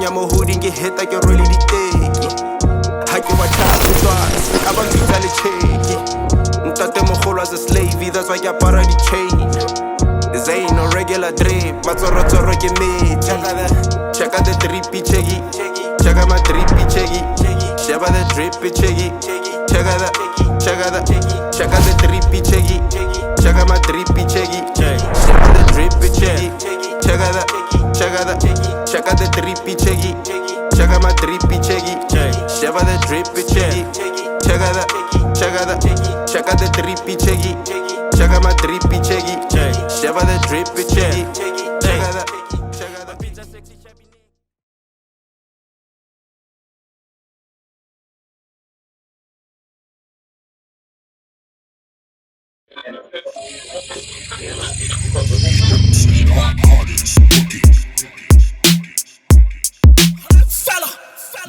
Konya mo hooding get hit like a really take. Hake wa chapu twas, abantu tale check. Ntate mogolo as a slave, that's why I para the chain. This ain't no regular drip, matsoro tsoro ke me. Check out the drippy checky. Check out my drippy checky. Check out the drippy checky. Check out the drippy checky. Check out my drippy checky. Check out the drippy checky. Check out the drippy checky. Check out my drippy checky. Check out the drippy checky. Check out the drippy checky. Check out my drippy checky. Check out the drippy checky. Check out the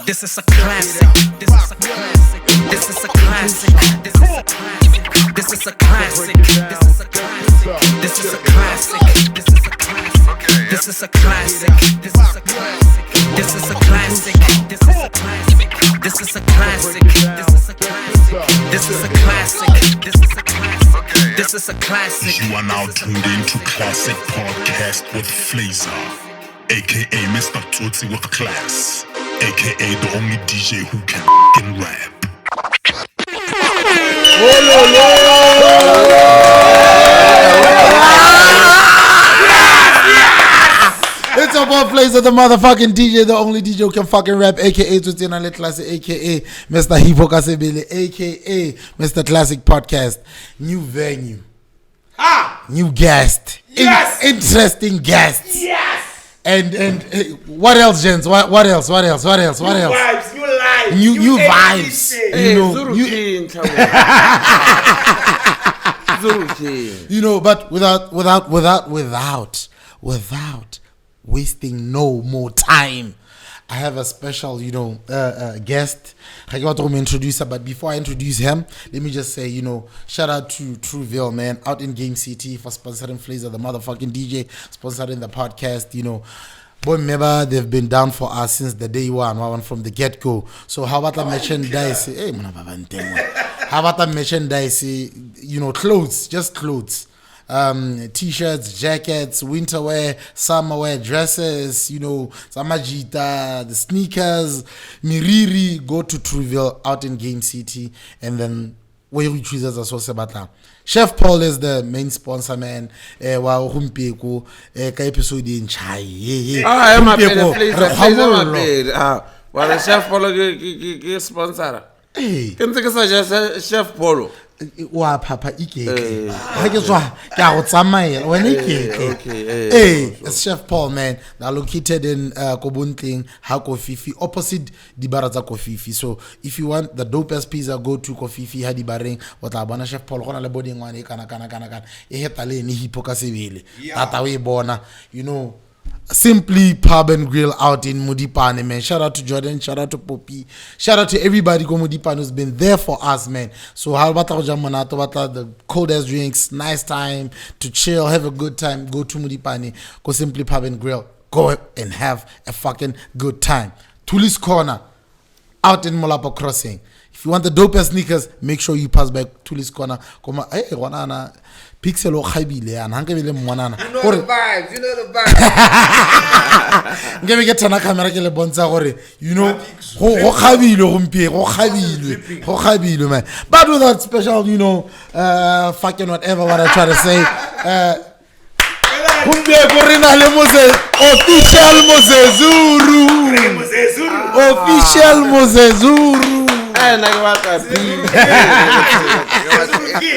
This is a classic. This is a classic. This is a classic. This is a classic. This is a classic. This is a classic. This is a classic. This is a classic. This is a classic. This is a classic. This is a classic. This is a classic. This is a classic. This is a classic. This is a classic. This is a classic. You are now tuned into Classic Podcast with Flazer, aka Mr. Tsotsi with Klass, aka the only DJ who can f***ing rap. It's your boy Flazer, the motherfucking DJ, the only DJ who can fucking rap, aka Tsotsi and Klass, aka Mr. Hippo Kasebele, aka Mr. Classic Podcast. New venue. New guest. Yes. Interesting guests. Yes. And what else, gents? What else? New vibes, new life, New vibes. everything. You know, you know, but without wasting no more time, I have a special, guest. I got to introduce her, but before I introduce him, let me just say, shout out to Trueville, man, out in Game City for sponsoring Flazer, the motherfucking DJ, sponsoring the podcast. Boy, remember they've been down for us since the day one from the get go. So how about the merchandise? Hey, how about the merchandise? Clothes, just clothes. T-shirts, jackets, winter wear, summer wear, dresses, samajita, the sneakers, miriri. Go to Trueville out in Game City, and then where we choose as a source about Chef Paul is the main sponsor, man. Wow, humpeko ka episode in chai. I'm a well, Chef Paul ke sponsor. Hey, ke ntse ke sa Chef Paul. Wa papa ikeke ha ke tswa ke a go tsamaela wena ikeke. Hey, it's Chef Paul, man. They're located in Kobunting, Hakofifi, opposite Dibara tsa Kofifi. So if you want the dopest pizza, go to Kofifi ha Dibareng. Wata bona Chef Paul gona le boding wane e kana e hetale ni Hippo Kasebele tata we bona, Simply Pub and Grill out in Mudipane, man. Shout out to Jordan, shout out to Poppy, shout out to everybody go Mudipane who's been there for us, man. So how about the cold ass drinks, nice time to chill, have a good time, go to Mudipane, go Simply Pub and Grill, go and have a fucking good time. Tulis Corner out in MOLAPO Crossing. If you want the dopest sneakers, make sure you pass by Tulis Corner. Come hey, wanana pixel o khabile yana hanke bele mmonana You know the vibes. ngebe ke tsana camera ke le bontsha gore go khabile man. But with that special fucking whatever what I try to say official ZEZURU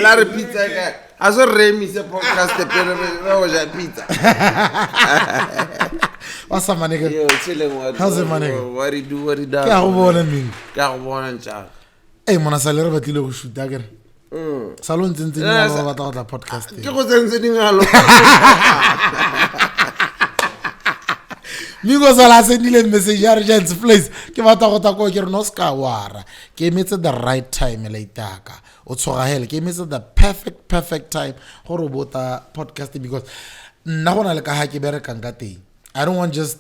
La repita aso Reminiscing podcast pero pizza. What's up, my nigga? Yo, chilling. How's it, my nigga? What do you do? What do you do? Ke a go bona Mingo. Ke a go bona ncha. Hey, mona salere batlile go shoot akere. Salon tsentse nna ba batla go tla podcast. Ke go tsentse dingalo. Mingo sala sendile message ya Regents Place. Ke batla go ta go ke re no ska wara. Ke emetse the right time la itaka. O tsoga hele ke emetse the perfect time go robota podcast because nna gona le ka ha ke berekang ka teng. I don't want just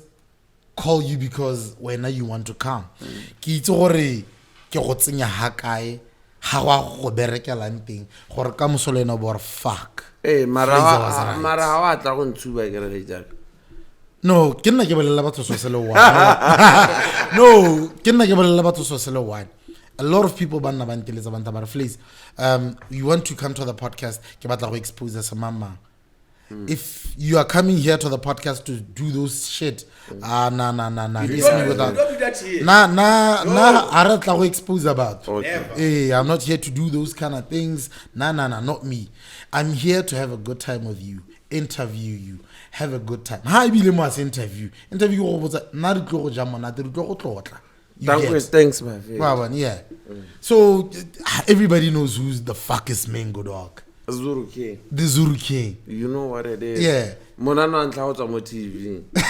call you because when you want to come. Ki itse gore ke go tsenya ha kae ha wa go berekelang teng gore ka mosolena bo fuck. Mara ha wa tla go ntsuba ke re jaaka. No, ke nna ke bolela batho so sele one. No, ke nna ke bolela batho so sele one. A lot of people banna ba nteletsa banta ba re Flaze, you want to come to the podcast ke batla go expose sa mama. If you are coming here to the podcast to do those shit, nah. It's me without. Nah. I don't go expose about. Hey, I'm not here to do those kind of things. Nah, not me. I'm here to have a good time with you, interview you, have a good time. How you must interview? Interview was not go jam on Thanks, my friend. Yeah. So everybody knows who's the fuck is Mingo, dog. ZEZURU King. The ZEZURU King. You know what it is? Yeah. Monano and Clouds on TV. No,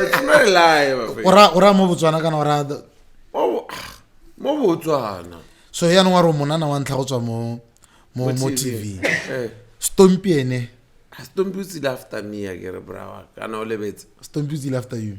it's not live. Ora mo Botswana kana ora. Mo Botswana. So ya no wa ro monana wa ntla go tswa mo TV. Stompiene. Stompusi after me agere brawa. Kana o lebetse. Stompusi after you.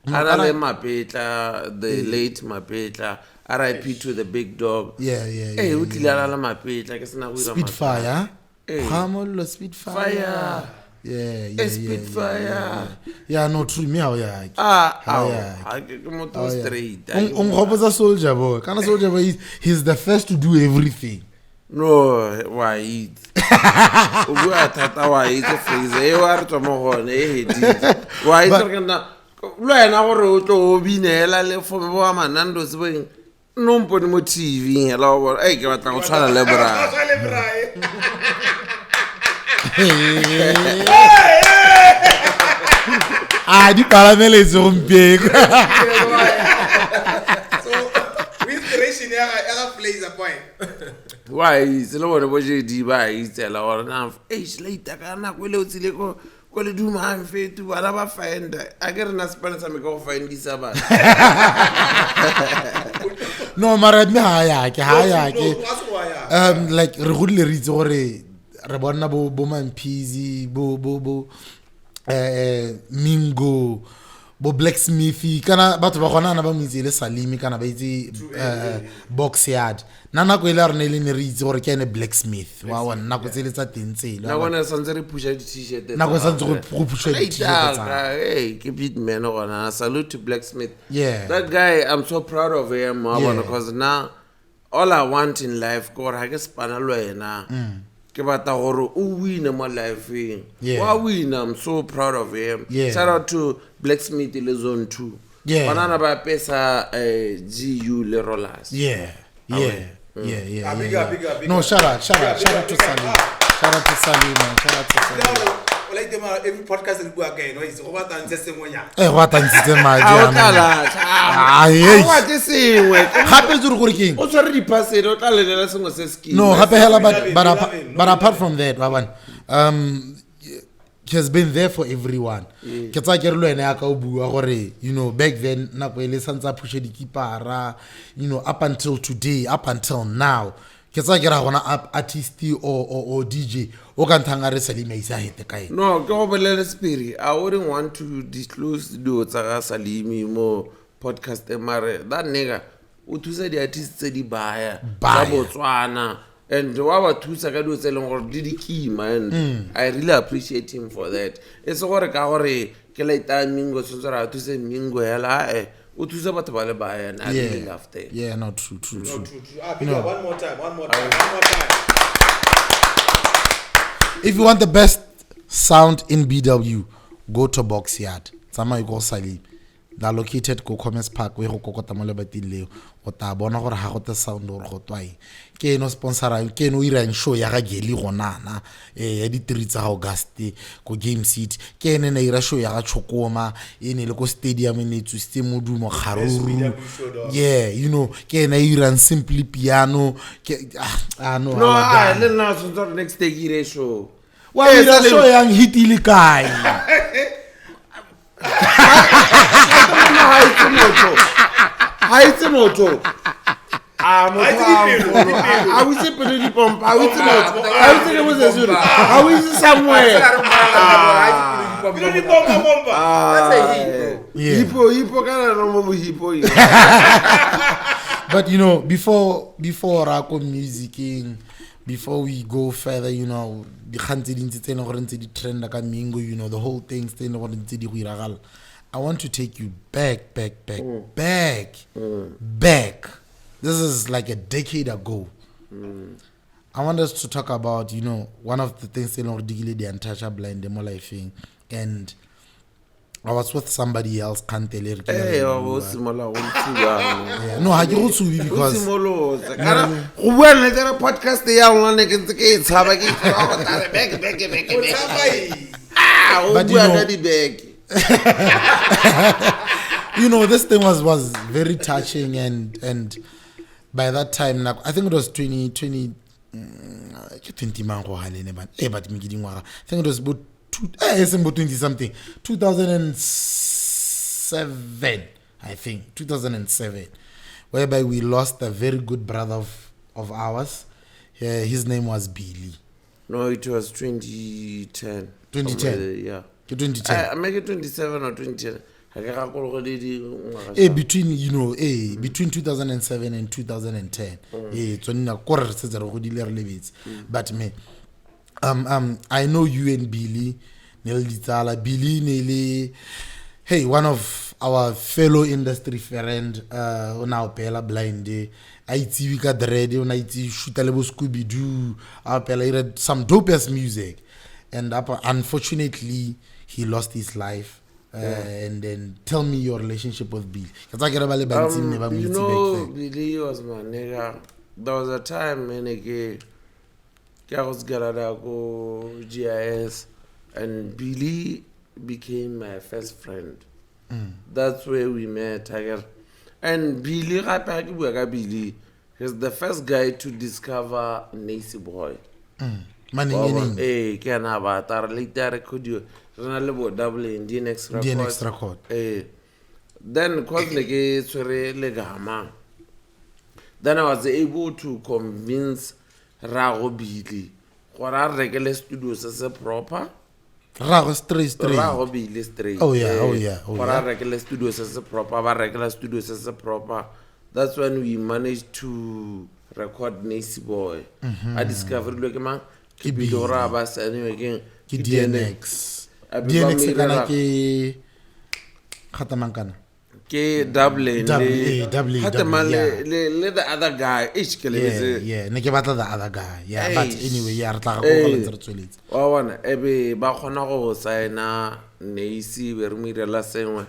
Ara le Mapetla, the late Mapetla. RIP to the big dog. Yeah. Hey, we kill all my page like it's not Spitfire. Hamolo Spitfire. Yeah. Spitfire. Yeah, no true me yeah. I come to straight. A soldier boy. Kind of soldier boy he's the first to do everything. No, why eat? We are tata why eat the freezer. You are to mohon why is there gonna Lwana gore o tlo binela le fo bo manando se no mpone mo TV hela o ke batla go tshwana le bra di palamele zo mpieko So inspiration ya Flazer point. why se le bone bo je di ba itela gore na later kana kwele o tsile ko le duma a fetu bana ba find a ke re na spana sa me go find isa ba no mara me ha ya ke like re godile re itse gore re bona bo Mampizi bo Mingo bo blacksmithy kana batho ba gona na ba motse le Salimi kana ba itse box yard nana go ile a rene le ne re itse gore ke ene blacksmith wa wa nna go tseletsa tentselo na bona santse re pusha di t-shirt na go santse go pusha di t-shirt hey ke bit man gona salute to blacksmith. Yeah, that guy I'm so proud of him because now all I want in life gore ha ke spana lo ena ke bata gore o win mo life wa win. I'm so proud of him. Shout out to blacksmith le zone 2 banana ba pesa GU le rollers. Yeah. Big up. No, shout out to Salim. Shout out to Salim. Like them every podcast and go again. It's over and just moya. What ntse madi what is it we happy to go king. o tsore di passed o tla lelela sengwe se ski. No, happy hella but apart from that, Baban, he has been there for everyone. Ke tsa ke re lo ene ya ka o bua gore you know back then na go ile santsa pushe di kipara up until today, up until now. Ke tsa ke ra gona artist or DJ o ka ntanga re Salima isa hete kae. No, go belela spirit. I wouldn't want to disclose do tsa Salimi mo podcast mare that nigga o thusa di artists tse di baya tsa Botswana and wa ba thusa ka do tseleng gore di kima and I really appreciate him for that. It's gore ka gore ke laita Mingo so tsara thusa Mingo hela o thusa batho ba le baya and I really love that. Yeah, no, true. One more time. If you want the best sound in BW, go to Box Yard. Sama go Salim. They're located go Commerce Park we go kokota mo lebating leo. O ta bona gore ha go te sound gore go twai. Ke no sponsora ke no ira show ya ga geli gona na ya di 3 tsa August go Game City. Ke ene na ira show ya ga Chokoma ene le go stadium ene tsu ste modumo kharuru. Yeah, ke ene ira simply piano ke no le na so the next day ire show. Wa ira show yang hitile kai. Haitse moto. I was a pretty pump. I was le ZEZURU. How is it somewhere? Hippo kana no mo hippo. But you know, before Rako musicing, before we go further, you know, the trend like Mingo, you know, the whole thing I want to take you back. This is like a decade ago. I want us to talk about, you know, one of the things the untouchable in the MOLAPO thing, and I was with somebody else. Can't tell you. Hey, I was similar. No, I go to be because when there a podcast they are on against the kids. Have a but you know, this thing was very touching, and by that time, like, I think it was 20 but I think it was about 20 something, 2007, I think 2007, whereby we lost a very good brother of ours. His name was Billy. No, it was 2010. 2010. Yeah. 2010. I make it 27 or 2010. Between, you know, between 2007 and 2010. But me, I know you and Billy, hey, one of our fellow industry friend, now Pela blind day. I see got ready on it shoot a little Scooby Doo. I read some dope ass music, and unfortunately he lost his life. And then tell me your relationship with Billy. You know, Billy was my nigga. There was a time when I was go GIS, and Billy became my first friend. That's where we met. And Billy, Billy, he's the first guy to discover Nacy Boy. Double Indian extra code. Then cause then I was able to convince Rago Billy for our regular studios as a proper. Rago straight. Rago Billy straight. Oh yeah. For our regular studios as a proper, our regular studios as a proper. That's when we managed to record Nacy Boy. I discovered like man, Kibidora Bass anyway again. DNX kana ke khatamankana ke double le the other guy yeah ne ke batla the other guy but anyway re tla go ntse tsweletse wa bona ebe ba khona go signa Nacy be re mirela sengwe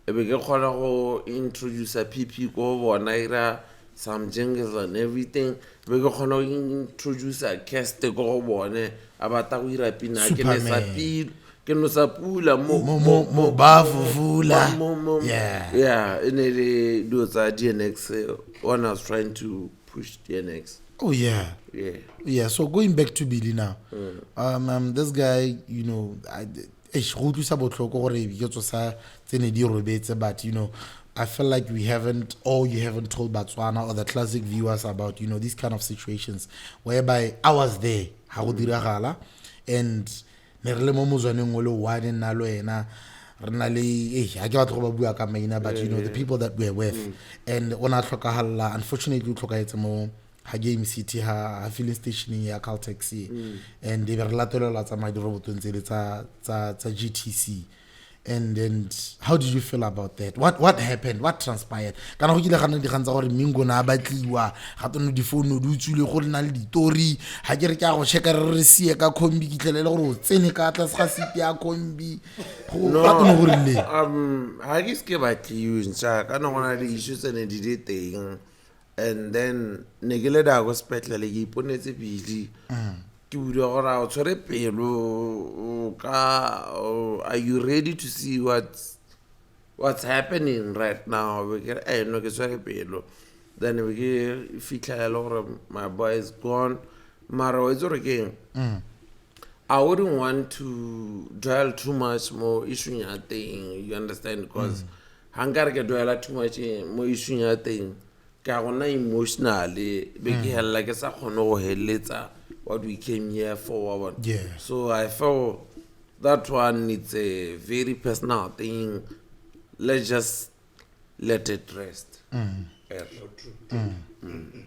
ebe ke khona go introduce PP go bona ira some jingles and everything be ke khona go introduce a cast go bona abata go ira pina ke ne sa Tiido ke no sa pula mo ba fufula yeah in the do za DNX when I was trying to push DNX. Oh yeah. So going back to Billy now, this guy, you know, but you know, I feel like you haven't told Botswana or the classic viewers about, you know, these kind of situations whereby I was there, and but you know, the people that we're with, and unfortunately game city ha filling station ya call taxi and they were latela tsa my robotong tsa GTC. And how did you feel about that? What happened? What transpired? Kana go kile gana di gantsa gore Mingo na batliwa ga tone di phone di utswile go nna le ditori ha ke re ke go checka re sie ka kombi kitlelele gore o tsene ka tla sa seat ya kombi go ba tone go rile ha ke ske batliwe ntsa kana gona le issues ne di di teng, and then ne ke le da go spetlele ke iponetse Billy ke bua gore o tshwere pelo ka are you ready to see what's happening right now? We get no ke tshwere pelo, then we get fitla gore my boy is gone. Mara it's okay. I wouldn't want to dwell too much more issue thing, you understand, because hangare ke dwell too much more issue thing ka gona emotionally be ke hella ke sa khone go heletsa what we came here for. Yeah. So I felt that one, it's a very personal thing. Let's just let it rest.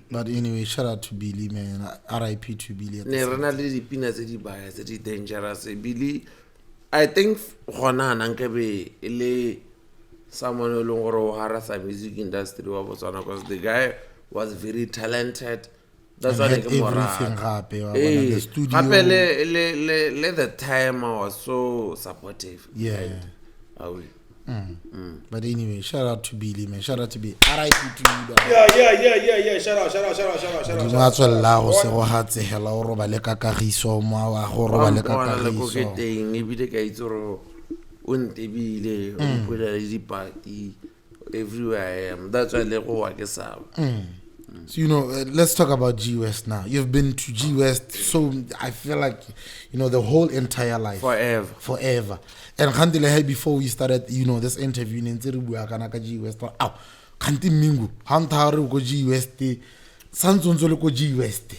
But anyway, shout out to Billy, man. R.I.P. to Billy. Ne rena le dipina tse di baya tse di dangerous. Billy, I think gona nankebe ele someone who long harasa music industry wa Botswana, because the guy was very talented. That's why had everything the studio. Le the time I was so supportive. Yeah. But anyway, shout out to Billy, man. Shout out to Billy. R.I.P. to you. Yeah. Shout out. Go se go hatse hela o roba le ka kagiso mo wa go roba le ka kagiso. Ebile ka itsoro o ntebile o pula le dipati everywhere I am. That's why le go wa ke sa. So, let's talk about G West now. You've been to G West, so I feel like, the whole entire life. Forever. And Khandile, before we started, this interview, G West, Kanti Mingo, Hantaro go G West, Sansonzolo go G West.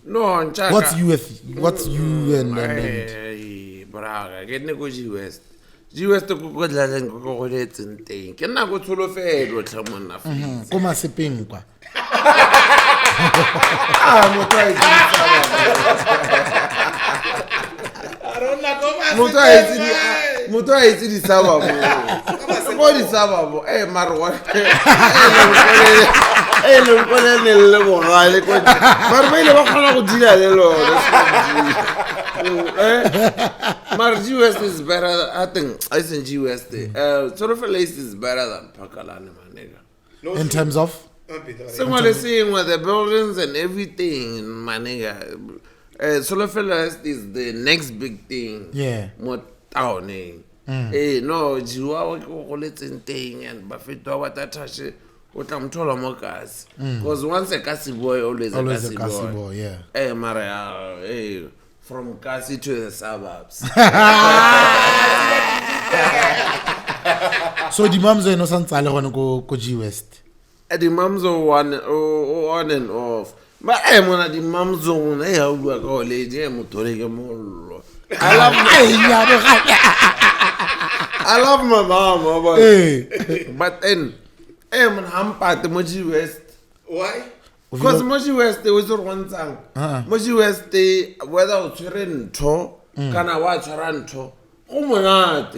No, what's you and Braga, get go G West. G West go go let's think. Can I go to the fair with someone? Come on, sepeng kwa. Moto a itse di sababo. Mo di sababo. Marwa. Le kolele le bogale ko. Marwele ba khona go dila le lo. G West is better. I think I think G West. Sort of is better than Pakalane, my nigga. In terms of someone saying with the buildings and everything, my nigga. Solofela is the next big thing. Yeah. More towning. No, Jiwa go let's thing and Buffett what that touch it. What I'm told on Mokas. Because once a Cassie boy, always a Cassie boy. Yeah. Hey, Maria, from Cassie to the suburbs. So the moms are no santale gonna go G West. The moms are on and off. But I'm one of the moms on a work all lady. I love my mom, but then I'm hampered the Moji West. Why? Because Moji West there was one song. Moji West whether it's rento, can I watch rento? Oh my God!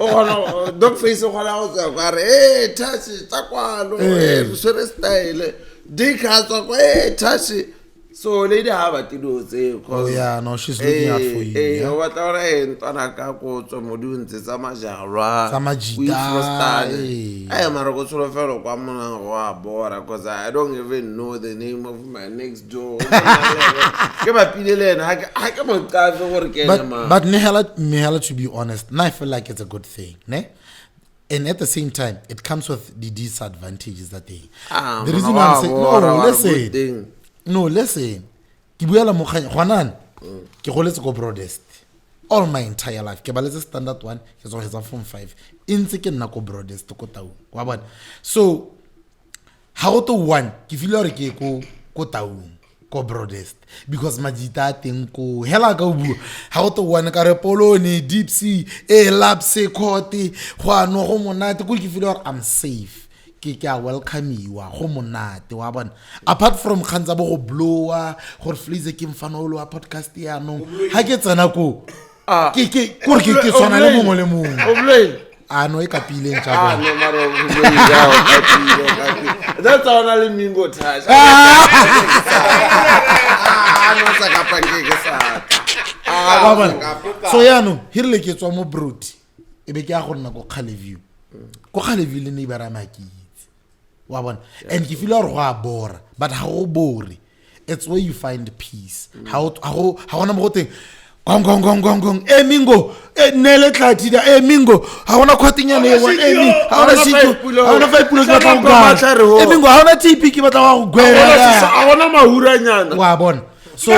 Oh no, dog face of house. Hey, touch it, takwalo. Hey, style. Dick has a touch it. So lady have a Tiido say. Oh yeah, no, she's looking out for you. Hey, what are you? Tanaka ko modun te samajara. Samajita. I am a Rogosolo fellow kwamuna wa bora because I don't even know the name of my next door. Give a pidele and I come on But Mihala, to be honest, I feel like it's a good thing, ne? And at the same time, it comes with the disadvantages that they. The reason why I'm saying listen. Kibuela mokhanya khwanan. Ke goletse go broadest. All my entire life. Ke baletse standard 1, ke zo hetsa form 5. Intse ke nna go broadest ko taung. Wa bona. So ha go to 1, ke feel hore ke ko taung. Ko broadest because majita teng ko hela ka bu ha go to 1 ka re polone deep sea lapse khoti khwano go monate ko ke feel hore I'm safe ke welcome iwa go monate wa bona apart from khanza bo go blowa gore Flazer ke mfanolo wa podcast ya no ha ke tsena ko ke sona le mongwe le mongwe no e kapile ntsa no maro that's only Mingo touch. So yano hirile ke tswa mo broad e be ke a go nna go Kgaleview le ne ibara makitse wa bona and ke feel gore go a bora but ha go bore it's where you find peace ha gona mo go teng gong Mingo nele tlatida Mingo ha gona khwatinyana e one ha gona sito ha gona fa ipulo ke batla go ga Mingo ha gona TP ke batla go gwela ha gona mahuranyana wa bona so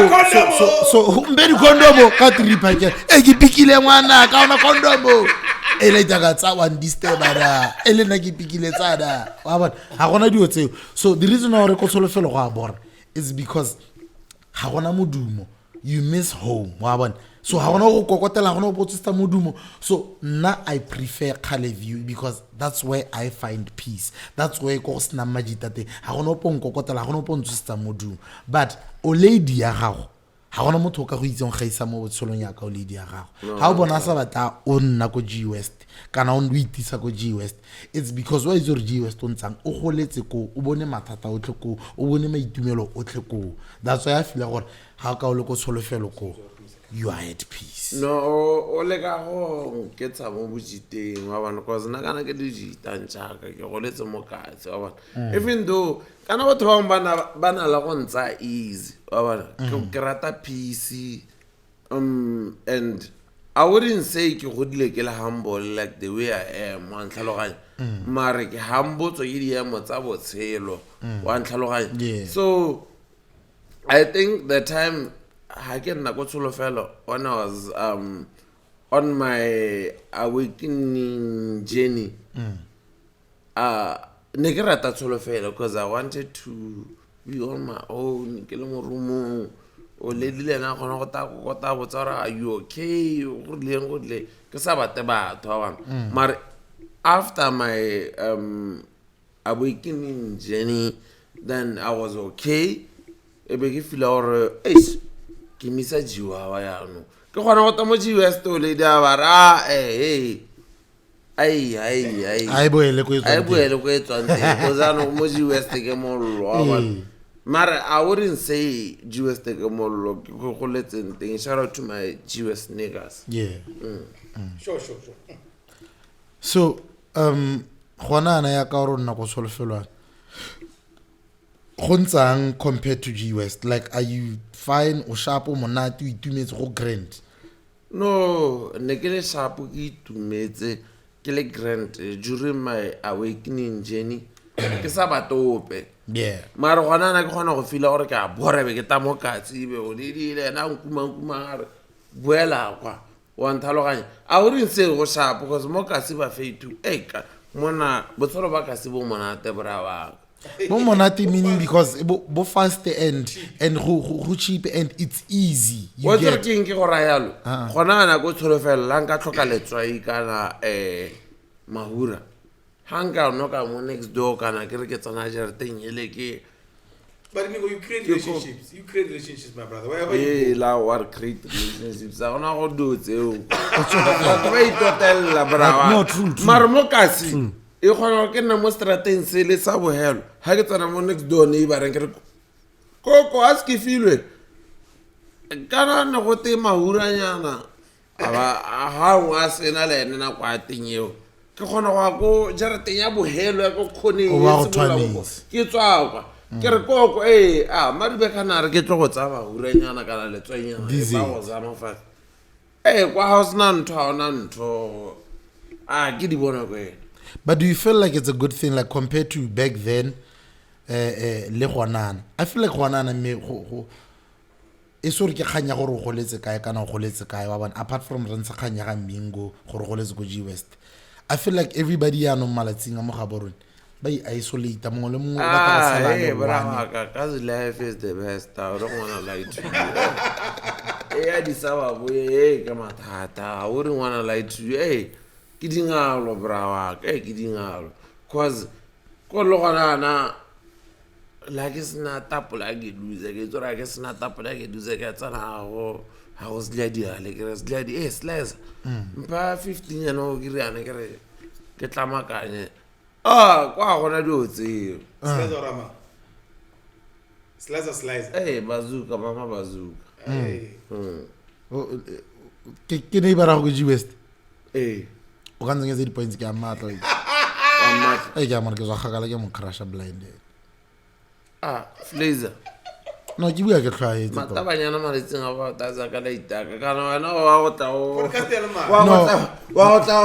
mbedi kondomo ka 3 packet ke pikile ngwana ka ona kondomo le daga tsa one disturb ara le nna ke pikile tsada wa bona ha gona dio tseo so the reason why re ko solofelo go a bora is because ha gona modumo you miss home wa bona So ha gona go kokotela ha gona go botsista modumo. So I prefer color view because that's where I find peace. That's where go sna majitate ha gona go kokotela ha gona go botsista modumo. But o lady ya gago ha gona motho ka go itseng ga isa mo botsholong ya ka o lady ya gago. Ha o bona sa batla o nna go G West kana o ndwitisa go G West, it's because why is your G West on tsang o goletse ko o bone mathata o tle ko o bone maitumelo o tle ko. That's why I feel gore ha ka o le go tsholofelo ko you are at peace. No, o le ka go ketsa mo bojiteng wa bana cause na kana ke dijita ntshaka ke go letse mo katse wa bana. Even though kana batho ba bana la go ntsa easy wa bana ke rata peace and I wouldn't say ke godile ke le humble like the way I am wa ntlhaloganya mare ke humble tso ke di emo tsa botshelo wa ntlhaloganya. So I think the time I get na go tsholofelo when I was on my awakening journey. Ne ke rata tsholofelo because I wanted to be on my own ke le mo room o le dile na gona go ta botsara are you okay go le ke sa bate batho ba bana mare after my awakening journey then I was okay e be ke feel or ke misa jiwa wa ya no ke gona go ta mo jiwa sto le dia bara ai boele go etswantse go zano mo jiwa sto ke mo lo mara I wouldn't say jiwa sto ke mo lo go letseng teng. Shout out to my GS niggas. Sure. So gona na ya ka rona go tsolofelwa Khontsang compared to G West, like are you fine o sharp o monate o itumetse go grand? No, ne ke le sharp o itumetse ke le grand during my awakening journey ke sa batope. Mara gona na ke gona go feel gore ke a bora be ke ta mo katsi be o dile na nkuma re buela kwa wa nthaloganya. I wouldn't say go sharp because mo katsi ba feitu ka mona botsolo ba katsi bo monate brawa. Bo monate meaning because bo fast and go cheap and it's easy. What you think ke go rayalo gona na go tsholofela la nka tlhoka letswai kana mahura hanga no ka mo next door kana ke re ke tsana jarteng ele ke. But Mingo, you create relationships, my brother. Wherever you go. La war create relationships. I wanna go do it. But wait to tell la brava. No true. Mar mo kasi. E gona ke na mo strateng se le sa bohelo. Ha ke tsana mo next door neighbor ke re koko ask filwe. Kana no go te mahuranyana. Aba ha wa sena le nna kwa tinyeo. Ke gona go jarateng ya bohelo ya go khone ke tswa ke re koko mari be kana re ke tlo go tsaba uranyana kana letswanyana ba go zama fa kwa house na ntho ke di bona go ena. But do you feel like it's a good thing like compared to back then le gonana? I feel like gonana me go e sore ke khanya gore go letse kae kana go letse kae wa bona apart from rentsa khanya ga Mingo gore go letse go G West. I feel like everybody ya no malatsing a mo ga borone ba isolate mo le mo ba ka salana brava cause life is the best. I don't want to lie to you. I disaba boye ka mathata. I wouldn't want to lie to you. Ke dingalo brava ke dingalo cause ko logana na like is na tapola ke lose ke tsora ke sna tapola ke lose ke tsana go ha was lady ale ke res lady Flazer mpa 15 no ke riane ke tlamakanye kwa gona dotse Flazer rama Flazer bazooka mama bazooka ke ne bara go G West o ka ntse di points ke a matla ke amana ke zwa khagala ke mo crash blind Flazer no ke bua ke tlhaetse matabanyana maletseng a ba taza ka laitaka kana wena wa go tla podcast ya lema wa go tla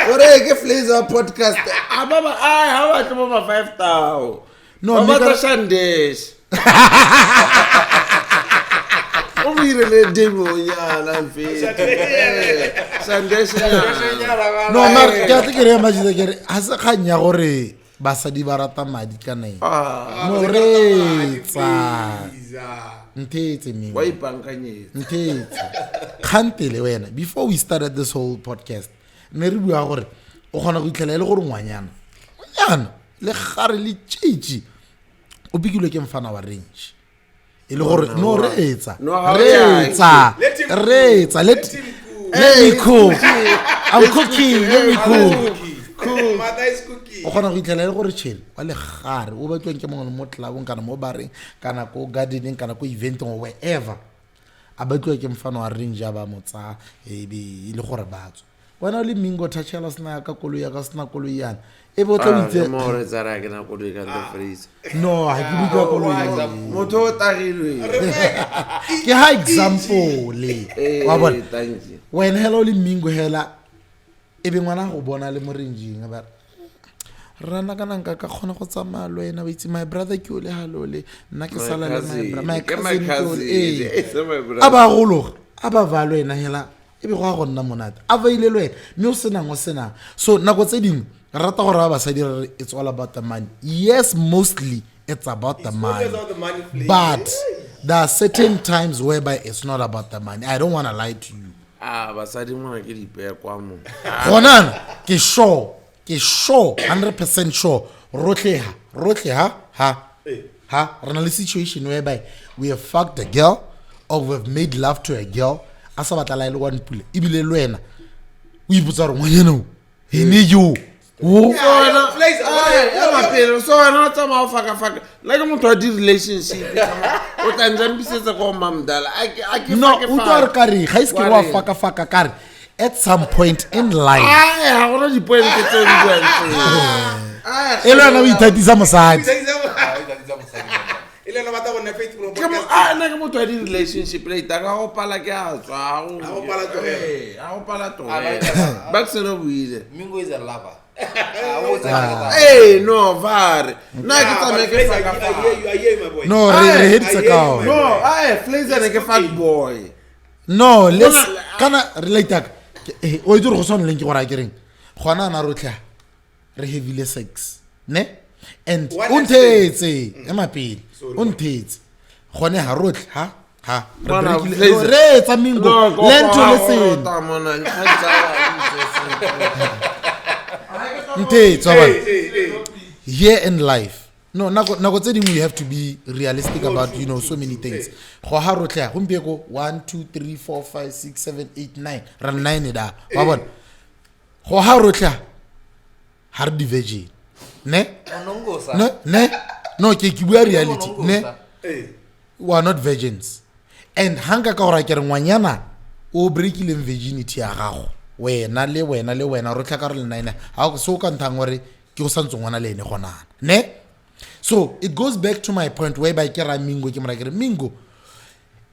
ore ke Flazer podcast ababa ha ba tlo ba 5000 no ba ta shandesh o mire le demo ya la fe shandesh no mar ke a ke re majida ke re ha se khanya gore basadi ba rata madi kana no re tsa Ntetse Mingo. Why bankanyetse? Ntetse. Khantele wena. Before we started this whole podcast, ne re bua gore o gona go itlhela ile gore ngwanyana. Ngwanyana le gare le tshitshi. O bikilwe ke mfana wa range. Ile gore no reetsa. Reetsa. Let me cook. I'm cooking. Let me cook. Cool. Mother is cooking. O gona go itlhela ile gore chill. Wa le gare o batlweng ke mongwe mo tlabong kana mo bareng kana ko gardening kana ko eventing or wherever. A batlwa ke mfano wa range ba motsa ebe ile gore batso. Wena le Mingo touchela sna ka koloi ya ka sna koloi yana. E botla o itse mo re tsara ke na koloi ka the freeze. no ha ke bua koloi. Motho o tagilwe. Ke ha example le. Wa bona. Thank you. When hello le Mingo hela ebe ngwana go bona le mo ranging ba rana kana nka ka khona go tsamaya lo ena ba itse my brother ke o le halo le nna ke sala le my cousin aba golo aba valo ena hela ebe go a go nna monate aba ile lo ena mme o sena ngo sena so nako tse ding rata gore ba sa dire it's all about the money. Yes, mostly it's about the money, but there are certain times whereby it's not about the money. I don't want to lie to you. Basadi mo ke di pe kwa mo. Gonana ke sure 100% sure rotle ha rena le situation whereby we have fucked a girl or we have made love to a girl asa batla ile one pule ibile le wena o iputsa re ngwanyana he need you so ana tsama o faka like motho a di relationship o tla ntsha mbisetsa go mamdala no o tlo re kare ga iske wa faka kare at some point in life ha gona di point tse di buantse ele na o ithatisa mosadi ile no bata bona faith pro na ke motho a di relationship le ita ka go pala ke a tswa go pala to ba tseno buile Mingo is a lover. No vare na ke tsame ke my boy. no re hitsa ka no Flazer ne ke fuck boy no let's kana relate o itse go sone leng ke gore a kereng gona na rotlha re heavily sex ne and untetse emapele untetse gone ha rotlha ha re tsa Mingo learn to listen here in life no nako tse dingwe you have to be realistic about so many things go ha rotlha gompie ko 1 2 3 4 5 6 7 8 9 ra 9 da wa bona go ha rotlha har di virgin ne no ke bua reality ne we are not virgins and hanga ka gore ke re ngwanyana o breakile virginity ya gago wena rotlha ka re le 9 ha so ka ntang gore ke go santse ngwana le ene gona ne so it goes back to my point whereby ke ra Mingo ke mara ke re Mingo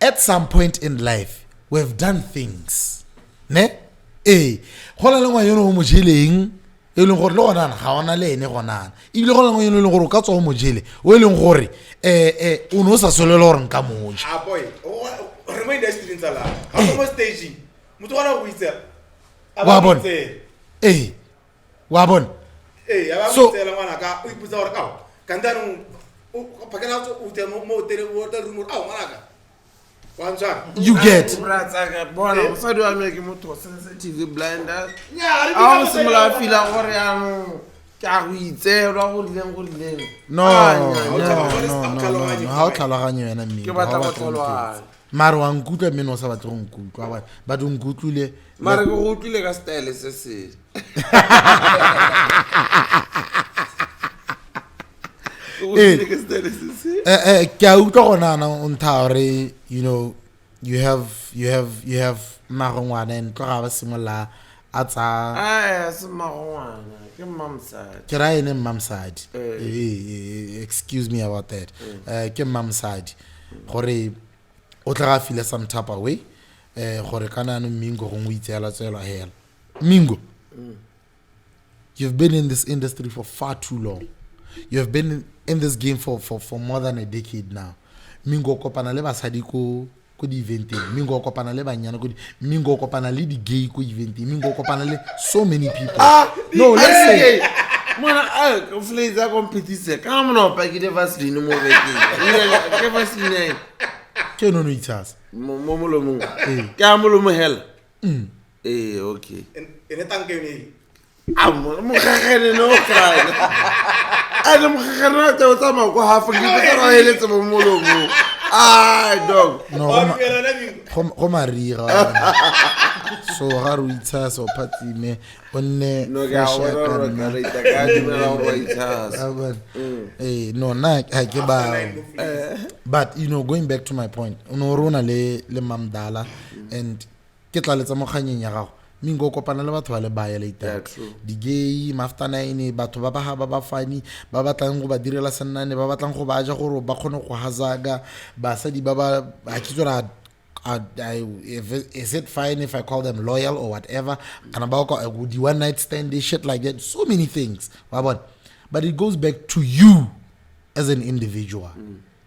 at some point in life we've done things ne gola le ngwa yeno mo jeleng e leng gore le gona ga ona le ene gona e ile gola ngwa yeno le gore ka tswa mo jele o leng gore o no sa solelo gore nka moja boy remind us students ala how much staging motho gona go itse wa bona wa bona aba so tsela ngwana ka o iputsa gore ka kantano o pakela o te mo tere o te rumor ngwana ka you get bona o sa dwa me ke motho sensitive blinder a o simola fila gore ya ka go itselwa go dileng no ha o tlhaloganye wena Mingo ke batla go tlhaloganya mara wa nkutla mme no sa batla go nkutlwa ba do nkutlule mara go utlwile ka style se se ke a utlwa gona na o ntha gore you have magongwana and tlo ga ba simola a tsa se magongwana ke mamsadi ke ra ene mamsadi excuse me about that ke mamsadi gore o tla ga feel some type of way gore kana no Mingo go ngwitsela tsela hela Mingo you've been in this industry for far too long. You have been in this game for more than a decade now. Mingo kopana le basadi ko di eventing. Mingo kopana le banyana ko di Mingo kopana le di gay ko eventing. Mingo kopana le so many people. No, let's say Mona Flazer competition. Come on, pa ke Vaseline mo bekeng. Ke Vaseline. ke no itsas mo molomong ke a molomo hela okay ene tanke ne mo gagene no kana a mo gagene tsa tsa mako hafa ke tsara heletse mo molomong dog no go mariga so ga re itsas o phatsime o nne no ga wa ka re ka dimela go itsas no na ha ke ba but you know going back to my point no rona le mamdala and ke tla letsa moganyeng ya gago Mingo kopana le batho ba le baya later di gay after 9 batho ba ba fani ba batlang go ba direla senane ba batlang go ba ja gore ba khone go hazaga ba sa di ba a kitsora is it fine if I call them loyal or whatever kana ba go di one night stand shit like that, so many things but it goes back to you as an individual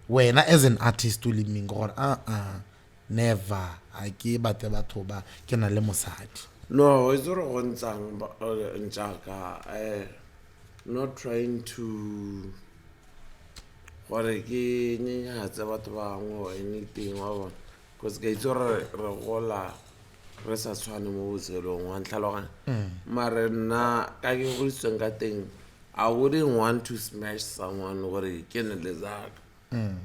when as an artist to live Mingo never a ke bate batho ba ke na le mosadi. No, it's not gontsang ntjaka not trying to gore ke nyenyatsa batho bangwe or anything wa bona because ke itse re gola re sa tshwane mo botshelong wa ntlhaloganya mare nna ka ke go tseng ka teng I wouldn't want to smash someone gore ke ne le zaka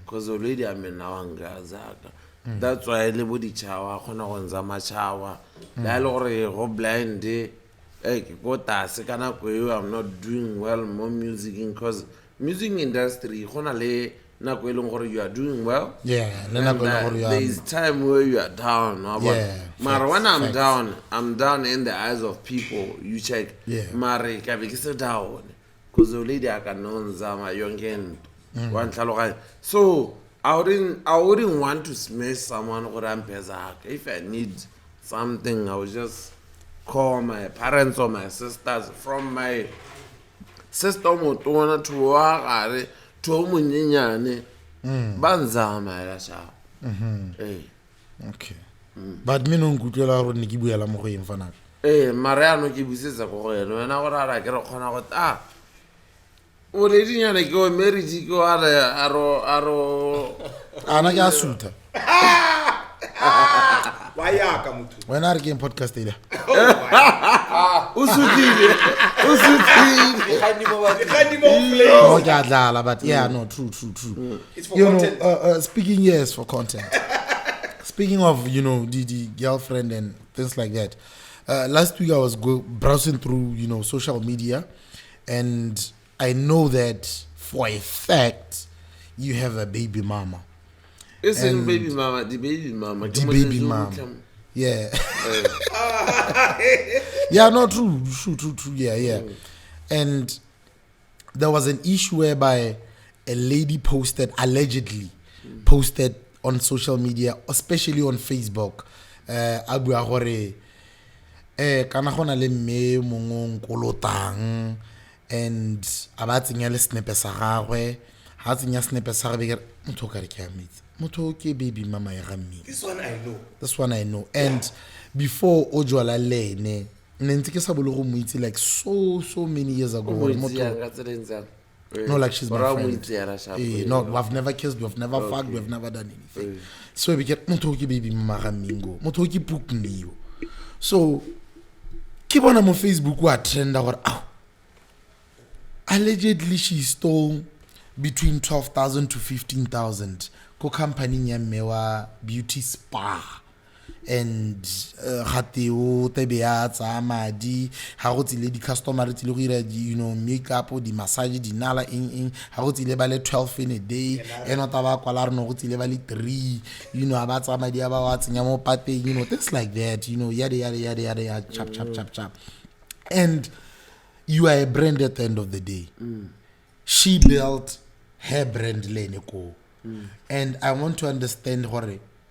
because already I'm now ngazaka. That's why le bodi chawa khona go nza machawa la le gore go blind go tase kana go I'm not doing well more music because music industry khona le na go eleng gore you are doing well le na go gore you are there is time where you are down mara when I'm down in the eyes of people you check mara ka be ke se down because already I can nonza ma yonke one tlhaloganya so I wouldn't want to smash someone or if I need something I would just call my parents or my sisters from my sister motona to wagare to munyenyane banzama ya sha okay but me no nkutlela gore ne ke buela mo go eng fana mariano ke busetsa go go ena wena go rara ke re khona go o le dinyana ke o marriage ke aro ana ke asuta wa ya ka motho wena re ke podcast ile usutile khani mo play no ke adlala but yeah no true it's for you content know speaking yes for content speaking of you know the girlfriend and things like that last week I was browsing through you know social media and I know that for a fact you have a baby mama. Isn't baby mama the baby mama? The baby mama. Yeah. Yeah, no, true. Yeah. And there was an issue whereby a lady allegedly posted on social media, especially on Facebook. Abu agore kana gona le mme mongong kolotang and abatsenya le snipe sa gagwe ha tsenya snipe sa gagwe ke motho ka re ke amitse motho ke baby mama ya gammi. This one I know and before ojwala lene ntse ke sa bolo go moitse like so many years ago no like she's my friend no I've never kissed we've never fucked we've never done anything so we get motho ke baby mama ga Mingo motho ke pukniyo so ke bona mo Facebook wa trenda gore allegedly she stole between 12,000 to 15,000 ko company ya mewa beauty spa and gateo tebe ya tsa madi ha go tsile di customer tsile go ira you know makeup di massage di nala eng ha go tsile ba le 12 in a day eno taba kwala re no go tsile ba le 3 you know ba tsa madi ba wa tsenya mo pateng you know things like that you know yada chap and you are a brand at the end of the day. She built her brand Leneko. And I want to understand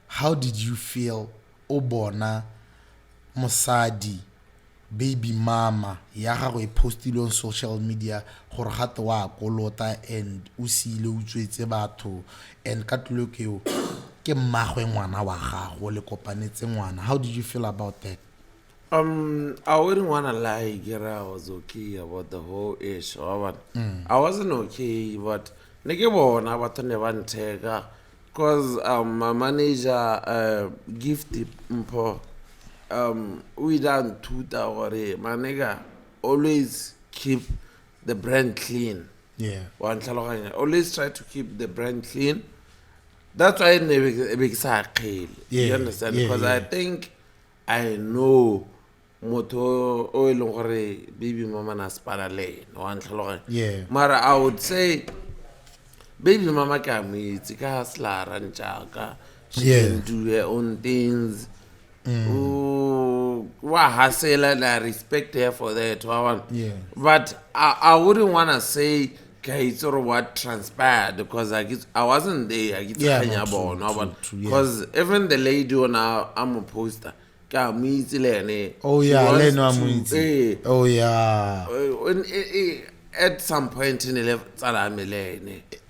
how did you feel Obona Mosadi baby mama ya gagwe postile on social media gore gato wa kolota and o sile o tswetse batho and ka tlokeo ke mmagwe ngwana wa gago le kopanetse ngwana? How did you feel about that? I wouldn't want to lie, I was okay about the whole issue. I wasn't okay, but neke bona batho ne ba nteka Because my manager gifted mpo we done tuta or my nigga always keep the brand clean. Yeah. Always try to keep the brand clean. That's why I never big cycle. You understand? Because I think I know moto oil baby mama na sparale no. Yeah. Mara I would say baby mama can meet Slar and Chaka. She can do her own things. I respect her for that. Yeah. But I wouldn't want to say sort of what transpired because I wasn't there. Because even the lady on I'm a poster. Oh yeah, oh yeah. At some point in the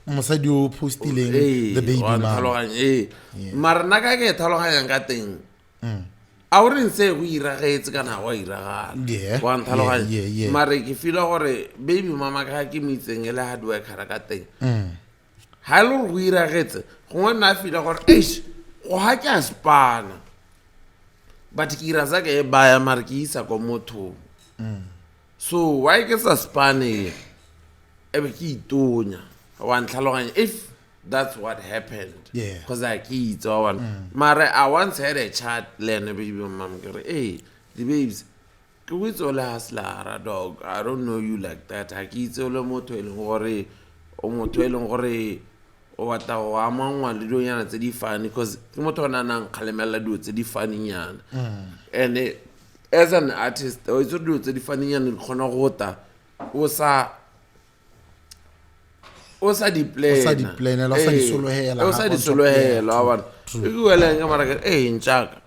Mosadi o postileng the baby mama. Marnaga ke thaloganya ka teng. I wouldn't say we iragetse kana wa iraga. Yeah. Mare ke feel gore baby mama ka ke mitseng ele hard work ka teng. Ha lo go iragetse go nna feel gore eish go ha ke spana. But ke iraza ke baya mare ke isa ko motho. So why ke sa spane e be ke itonya. If that's what happened, because I kids one. Mara, I once had a chat, Lena baby mom, hey, the babes, it's all Lara dog. I don't know you like that. I kids all moto worry, or moto worry, or what I'm on one little yan at the funny, because Motona and Calamella do it's a funny yan. And as an artist, I also do it's a funny yan in Conorota, was Osa di plane. Osa di solo hela. Osa di solo hela. Awan. You go like America. Hey, Nchaka.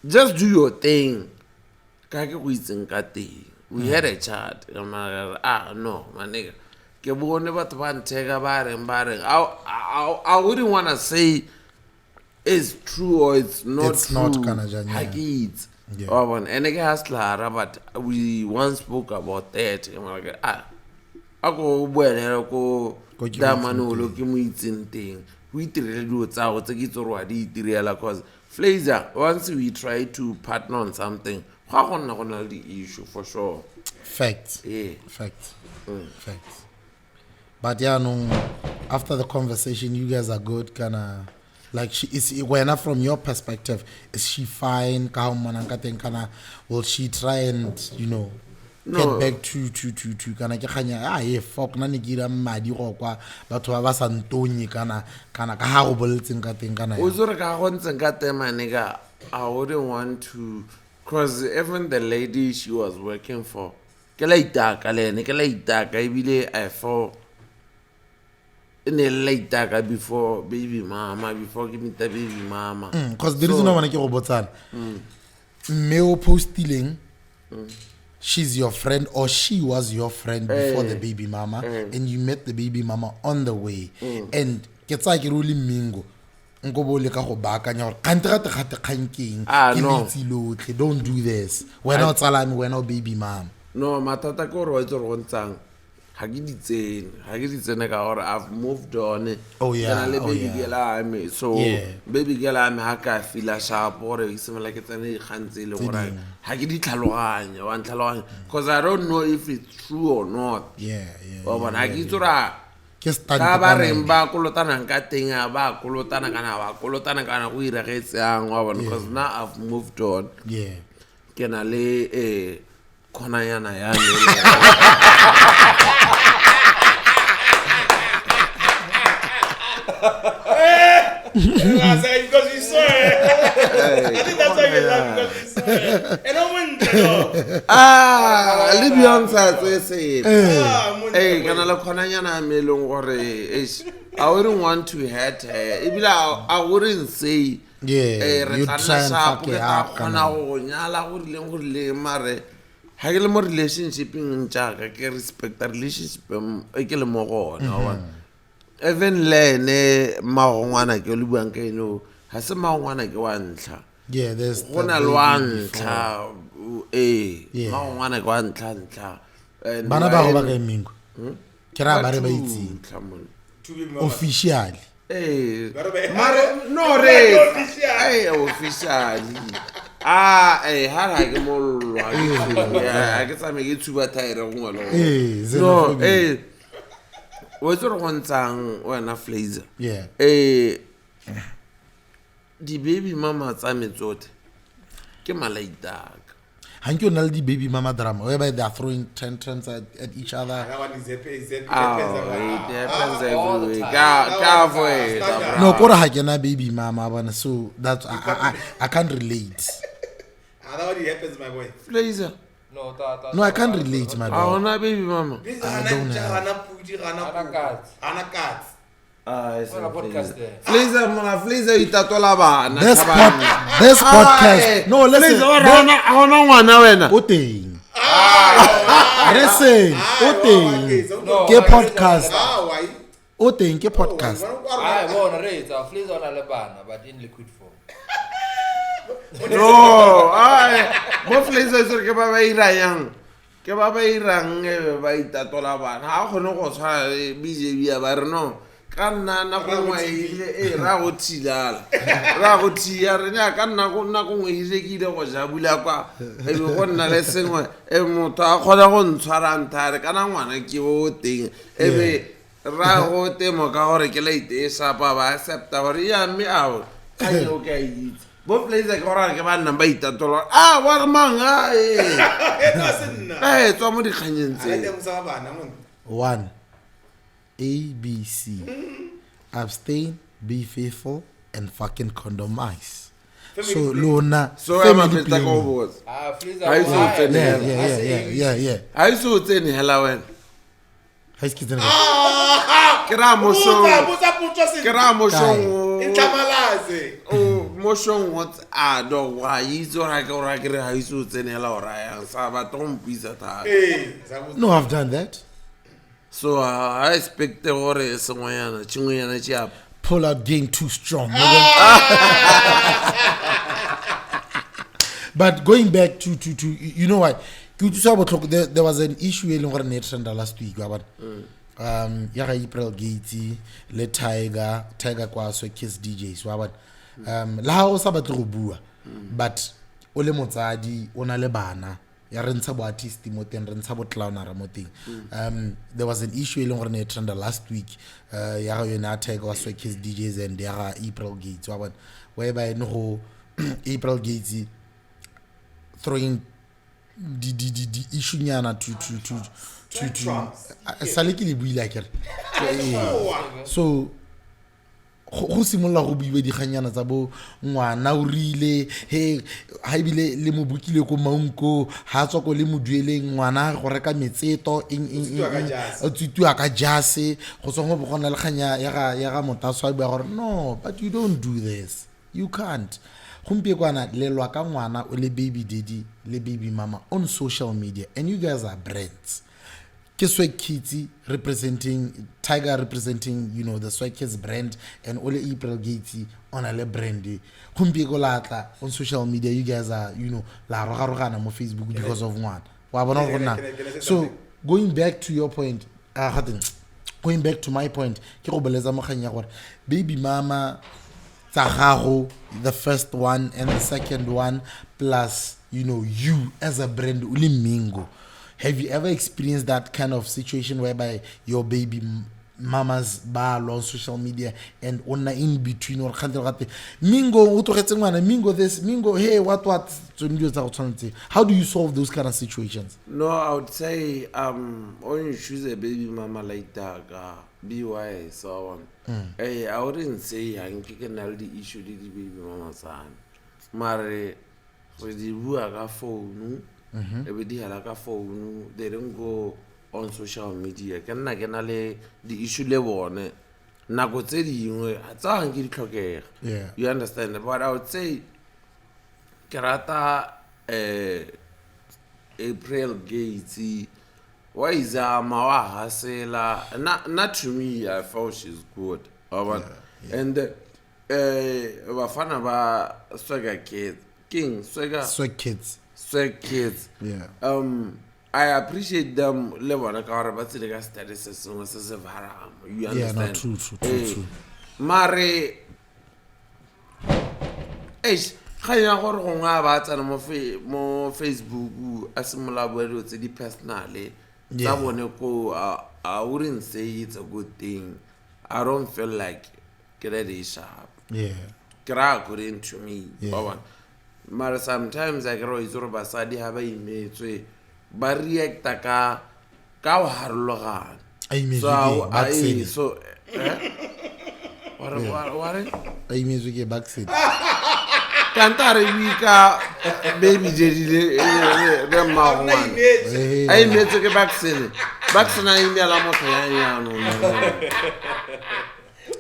Just do your thing. Kake kuitsinkati. We had a chat. No, my nigga. Ke bone batho ba ntega ba reng. I wouldn't want to say it's true or it's not it's true. Not kana janya. Hakits. Awan. And it has Lara, but we once spoke about that. Ako buela ko damanolo ke mo itseng teng o itirele dilo tsa go tse ke tsoro wa di itirela cause Flazer once we try to partner on something ga gonna gona le issue for sure. Facts. Facts. But yeah, no, after the conversation you guys are good kana like she is when from your perspective is she fine ka mananga teng kana will she try and get back to kana ke khanya fuck na ne gira madi go kwa batho ba ba sa ntonye kana ka ha go boletseng ka teng kana o zore ka go ntseng ka tema nigga. I wouldn't want to cause even the lady she was working for ke la itaka ibile I for in a late taka before baby mama before give me the baby mama cause the reason I want to go botsana me o postileng she's your friend or she was your friend before the baby mama and you met the baby mama on the way and ke tsa ke ruli Mingo nko bole ka go baakanya gore kantrate gate khankeng ke litsi lotle don't do this when o tsalame when o baby mama no matata ko ro itse go ntsang ha ke ditsene ka gore I've moved on. Baby girl I'm so baby girl I'm ha ka feel sharp or e se like it's any khantse le gore ha ke di tlhaloganya wa tlhaloganya because I don't know if it's true or not. But ha ke tsura ke stand ba reng ba kolotana ka teng ba kolotana kana go iragetsang wa bona because now I've moved on. Ke na le khona yana ya Because you saw it. I think that's why you laugh because you saw it. And I went Libyan say hey, kana la khonanyana me leng gore I wouldn't want to hurt her. I wouldn't say you try and fuck it up kana go nyala go rileng go le mare ha ke le mo relationship ing ntjaka ke respect the relationship e ke le mo gona wa even lene maongwana ke le buang ke no ha se maongwana ke wa ntlha there's gona lwantla maongwana ke wa ntlha bana ba go ba ka Mingo ke ra ba re ba itse officially Hey, But- no race. Hey, officially. Hey, how I get more? I guess I make it too bad. No, xenophobia. hey. What's the one song when I Flazer? Yeah. Hey, the baby mama tsa metsote. Ke malaita. Hank you know the baby mama drama whereby they are throwing tantrums at each other. That one is it Happens all the everywhere. time. Careful. No, kora ha kena baby mama bana, so that's I can't relate. That one happens, my boy. Flazer. No, I can't relate, my I dog. wanna baby mama. This is I don't have. Anakat. Flazer itatola bana. This podcast. No, listen. I wanna ngwana wena. O teng. Listen. O teng. Ke podcast. Why? O teng ke podcast. I want to raise a Flazer on Alabama, but in liquid form. No, mo Flazer se ke ba ira yang. Ke ba irang ba itatola bana. Ha gone go tshwara BJB ya ba re no. Kana na go ngwaile ra go thilala. Ra go thia re nya kana go nna go ngwaile ke ile go ja bula kwa. E be go nna le sengwe e motho a kgona go ntshwara ntare kana ngwana ke bo teng. E be ra go temo ka gore ke laite e sapa ba accepta gore ya me ao. Ka yo ka itse. Bo Flazer ka gore ke ba nna ba itatola. Wa re manga tswa mo dikganyeng tse. 1. ABC. Abstain, be faithful, and fucking condomize. So Lona. So I'm a bit like overs. Flazer. I saw it. Yeah. I saw it in hella when. High school. Keramo show. Motion what dog why is or I go right here. I saw it in hella or I am Sabaton pizza. No, I've done that. So I expect the horror somewhere chinguyana chap. Pull out game too strong. But going back to you know what? There was an issue in the last week. Yaga April Gatey, Le Tiger kwa so Kiss DJs. La ha o sa batla go bua. But o le motsadi o na le bana. Ya rentsha bo artist mo teng rentsha bo clownera mo teng. There was an issue in the trend last week. Ya yona Tiger was so Kiss DJs and ya April Gates. Whereby no April Gates throwing the issue nyana to saliki le bui like so go simolla go buiwe di ganyana tsa bo ngwana o rile he ha ibile le mo bukile ko maunko ha tswa ko le modueleng ngwana go reka metseto o tsitwa ka jase go tswa go bogona le ganya ya ga motaswa ba gore no, but you don't do this, you can't. Kumpie kwana lelwa ka ngwana o le baby daddy le baby mama on social media, and you guys are brands. Swag Kitty representing Tiger, representing the Swag Kids brand, and Ole April Gatey on a brand. Kumpie ko latla on social media, you guys are la roga mo Facebook because of one. So going back to your point, going back to my point, ke go beleza mo kganya gore baby mama Tsagago, the first one and the second one, plus you as a brand uli Mingo. Have you ever experienced that kind of situation whereby your baby mama's bar on social media and on in between or Mingo Mingo this Mingo hey what how do you solve those kind of situations? No, I would say when you choose a baby mama like that, BY so on. Hey, I wouldn't say I can the issue the baby mama son. Mare with the ruaga phone, everybody had a phone, they don't go on social media. Can I get the issue level on it? Yeah. You understand? But I would say Karata April Gatey. Why is Mawa Hasela? Not to me, I thought she's good. And Wafana ba Swagger Kids. King Swagger Swag Kids. Swag Kids. Yeah. I appreciate them level like our but the status as soon as you understand. Yeah, no, true. mare ga ya gore go nga ba tsana mo Facebook a simola boelo tse di personal tsa bone ko I wouldn't say it's a good thing. I don't feel like get it sharp. Yeah. According to me. But sometimes I grow is over basadi have imetswe ba react ka harologan. So what I imetswe ke backseat. Kantare wika baby daddy le mama. I imetswe ke backseat. Backseat I imela mo ya no.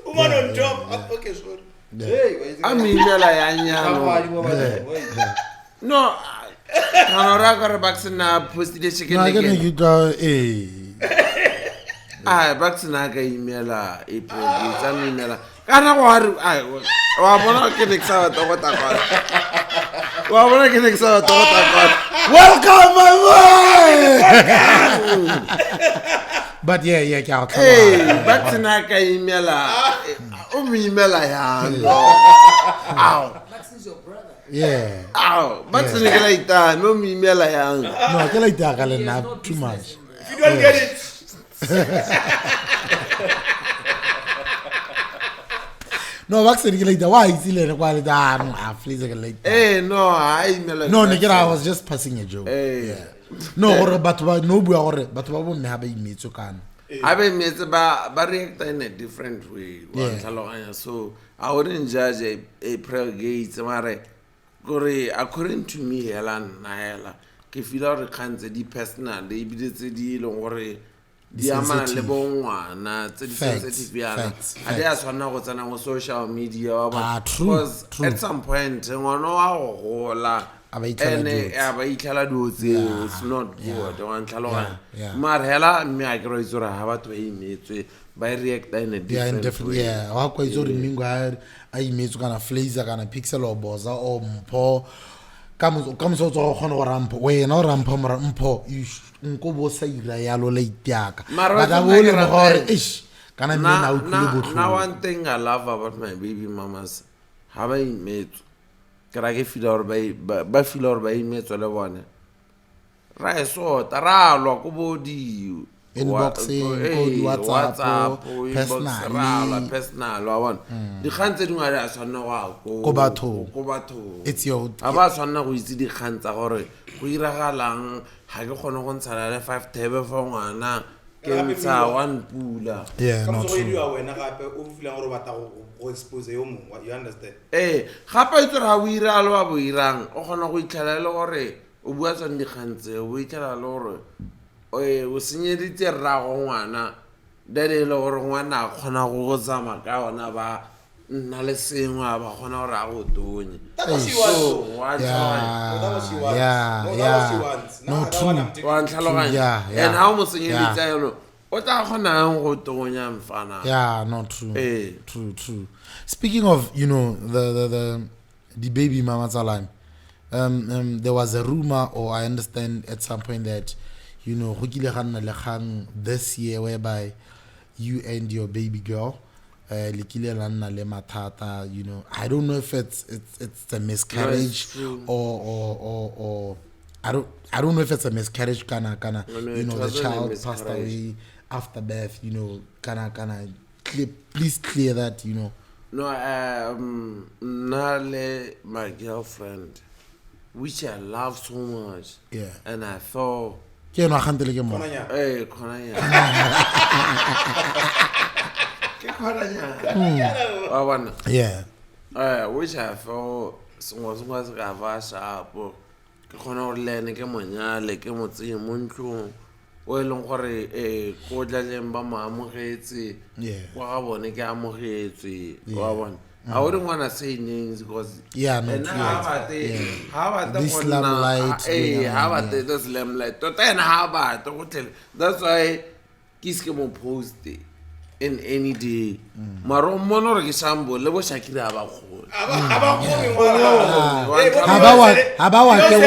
Woman on job. Okay, sorry. I'm imela ya nyano. No. Kanora ka backseat na post the chicken again. No, you go backseat na ka imela post imela. Kana go wa bona ke nexa to go ta kwa. Wa bona ke nexa to go ta kwa. Welcome my boy. But yeah, ke a tla. Backseat na ka imela. Email ya. Ow. Max is your brother. Yeah. Ow. Backseat ke like that. No email ya. No, ke like that na too much. If you don't get it. No, vaccine ke like that. Why is it kwa le da no a Flazer ke like that. No, I email. No, I was just passing a joke. Yeah. No, gore batho ba no bua gore batho ba bomme ha ba imetso kana. I mean, it's about react in a different way. So I wouldn't judge a prelgate. According to me, Helen, Nayela, if you don't can't the personal, they be the deal or the amount of one, sensitive. I just want to know what's social media. Because at some point, one hour, it's not good. Marhela me I grow zora have to image by react in a different way. Yeah, how quite so Mingo I image kana Flazer kana pixel or BOZA or mpo comes out of ramp way no ramp mpo you nko bo sa ira ya lo leitiaka but I will hore ish kana me na utlile now one thing I love about my baby mamas have I made ke feel or by imetswe le bone ra so taralo go bodi inboxing WhatsApp personal wa bona di khantse dingwa a swana go batho it's your aba swana go itse di khantsa gore go iragalang ha ke gone go ntshana le 5 tebe fa ngwana ke ntsa one pula not true wena gape o fila gore bata go expose yo mongwe you understand gape itse ra o ira lo wa bo irang o gona go itlhala le gore o bua tsone di khantse o itlhala le gore o senyeditse rrago ngwana dade le gore ngwana a kgona go tsama ka ona ba nna le sengwe ba kgona gore a go tonye and how mo senyeditse yelo o tla kgona go tonya mfana not true true speaking of the baby mama Tsalan there was a rumor or I understand at some point that go kile ga nna le gang this year whereby you and your baby girl le kile la nna le mathata I don't know if it's a miscarriage or I don't know if it's a miscarriage kana the child passed away after birth kana please clear that no Nale my girlfriend which I love so much and I thought ke no gantele ke mo khonanya which I thought was ga va shapo ke khona gore lene ke monyale ke motse mo ntlong o eleng gore go tlaleng ba maamogetse wa ga bone ke amogetse wa bona I wouldn't want to say names because this lamplight this lamplight that's why kiske mo post in any day maro mono re ke sambo le bo Shakira ba khona haba wa ke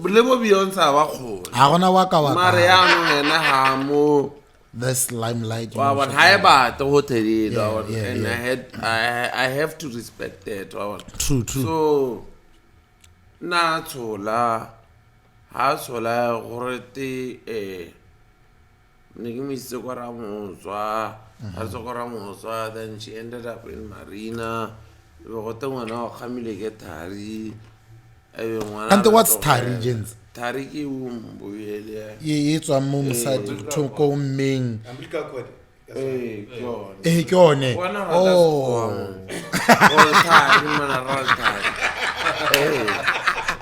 le bo Beyonce ba khona ha gona wa ka wa mare ya no ena ha mo this limelight. Well, when I bought the hotel, Yeah, and yeah. I have to respect that. True. So, na tsola, ha tsola gorete Nigimisi Koramoswa, Hasokoramoswa, then she ended up in Marina. And what's Tari, Jens? Tariki Wumbuya. It's a mum side to go Ming. Umbilical cord. Eh, Kone.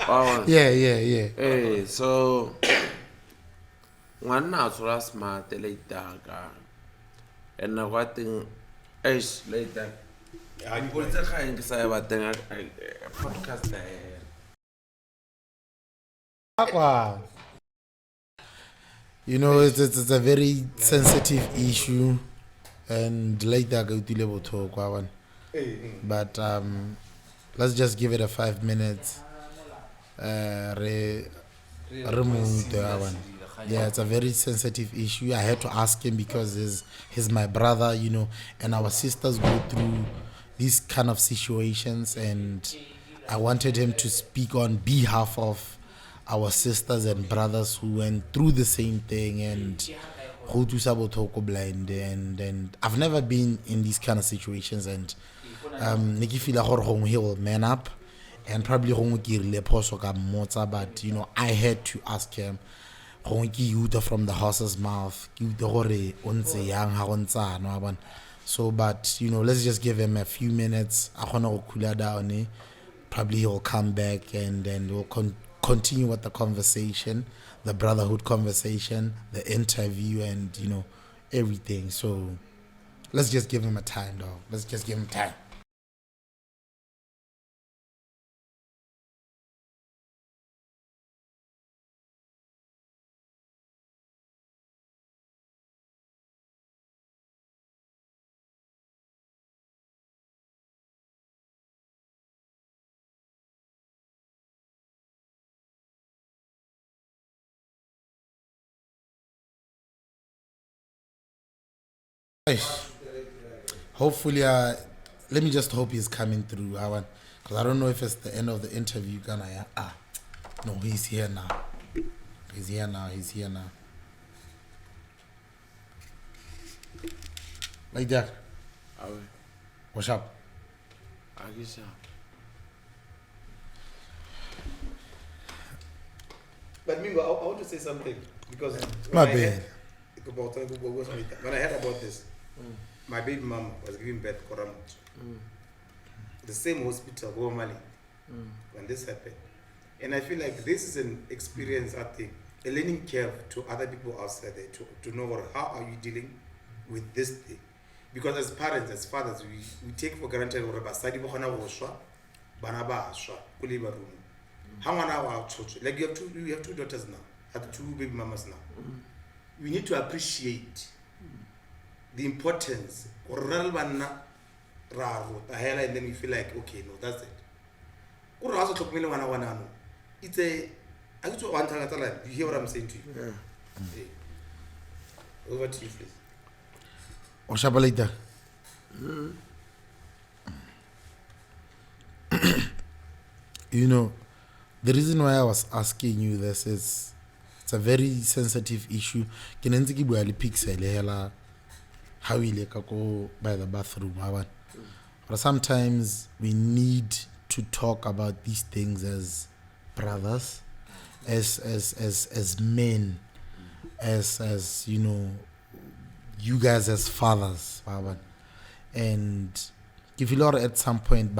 Oh. Yeah. Hey, so one now so smart later, and I got thing later. I'm going to try and say about the podcast. You know, it's a very sensitive issue, and later go to level talk one. But let's just give it a 5 minutes. Remove the one. Yeah, it's a very sensitive issue. I had to ask him because he's my brother, you know, and our sisters go through these kind of situations, and I wanted him to speak on behalf of our sisters and brothers who went through the same thing and who to sabotoko blind, and I've never been in these kind of situations, and Nikki feel like he will man up and probably but you know, I had to ask him from the horse's mouth. So, but you know, let's just give him a few minutes. Probably he'll come back, and then we'll continue with the conversation, the brotherhood conversation, the interview, and you know, everything. So let's just give him a time, dog. Let's just give him time. Hopefully, let me just hope he's coming through. Because I don't know if it's the end of the interview. No, he's here now. He's here now. Like that. What's up? But Mingo, I want to say something because My bad. When I heard about this, my baby mom was giving birth to Koramut. The same hospital, Mali, when this happened. And I feel like this is an experience, I think, a learning curve to other people outside there to know how are you dealing with this thing. Because as parents, as fathers, we take for granted like you have two daughters now, have two baby mamas now. We need to appreciate the importance and then we feel like, okay, no, that's it. It's a you hear what I'm saying to you? Yeah. Over to you, please. Oshabalita. You know, the reason why I was asking you this is it's a very sensitive issue. How we go by the bathroom. But sometimes we need to talk about these things as brothers, as men, as you know, you guys as fathers. And if you are at some point,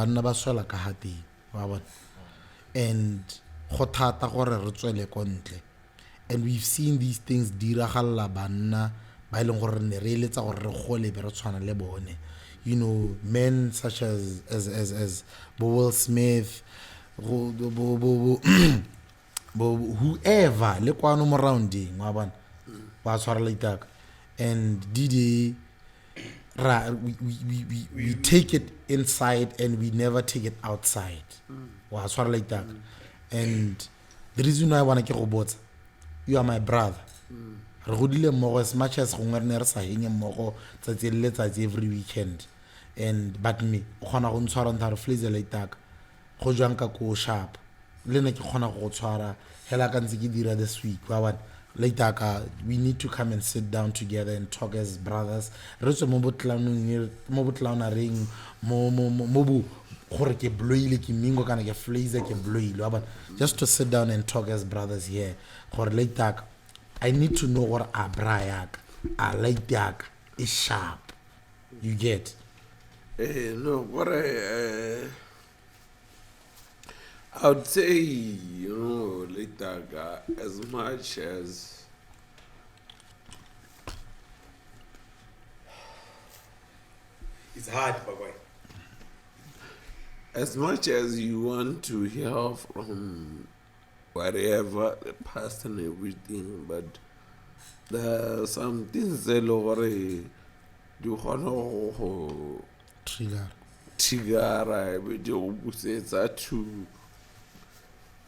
and and we've seen these things you know, men such as Will Smith, whoever and Didi, we take it inside and we never take it outside. And the reason why I want to get robots, you are my brother. re godile mmogo as much as gongwe re ne re sa henge mmogo tsatsi le letsatsi every weekend and but me o kgona go ntshwara ntha re Flazer laitaka go jwang ka ko sharp le ne ke kgona go tshwara hela ka ntse ke dira this week wa bona laitaka we need to come and sit down together and talk as brothers re tswe mo botlaonareng mo bo gore ke bloile ke Mingo kana ke Flazer ke bloile wa bona just to sit down and talk as brothers here gore laitaka I need to know what a brayak a laitaka is sharp you get no, what I would say, later, as much as It's hard, boy. as much as you want to hear from whatever the past and everything, but there are some things that you trigger with your buses to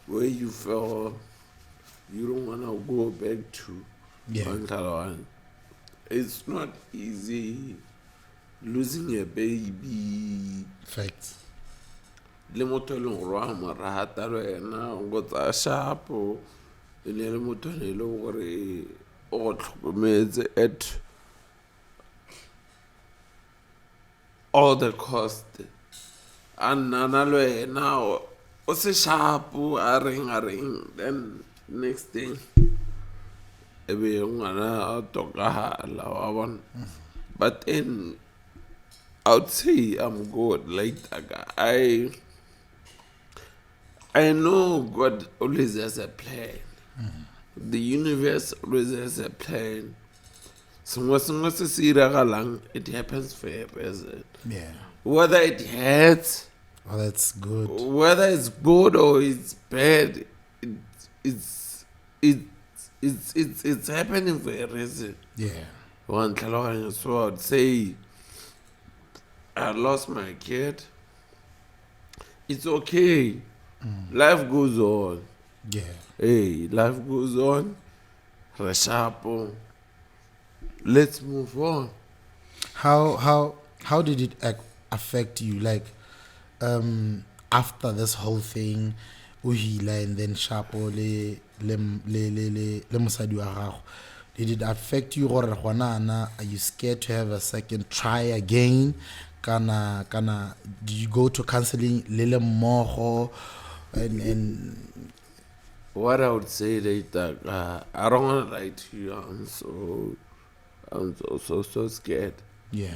where you feel you don't want to go back to. Yeah. It's not easy losing a baby. Facts. Le motho le go rwa marata le wena go tsa shapo le motho le gore o tlhokometse at all the cost anana le wena o se shapo a ring then next thing ebe ngwana a tokahala wa bona but in I would say I'm good like I know God always has a plan. The universe always has a plan. It happens for a reason. Yeah. Whether it hurts, Oh, that's good. whether it's good or it's bad, it's happening for a reason. Yeah. So I would say I lost my kid. It's okay. Life goes on. Yeah. Hey, life goes on. Reshapo. Let's move on. How did it affect you? Like, after this whole thing, uhila and then Shapo le mosadi wa gago. Did it affect you gore gona are you scared to have a second try again? Kana did you go to counseling le mmogo and What I would say later, I don't want to lie to you. I'm so scared. yeah.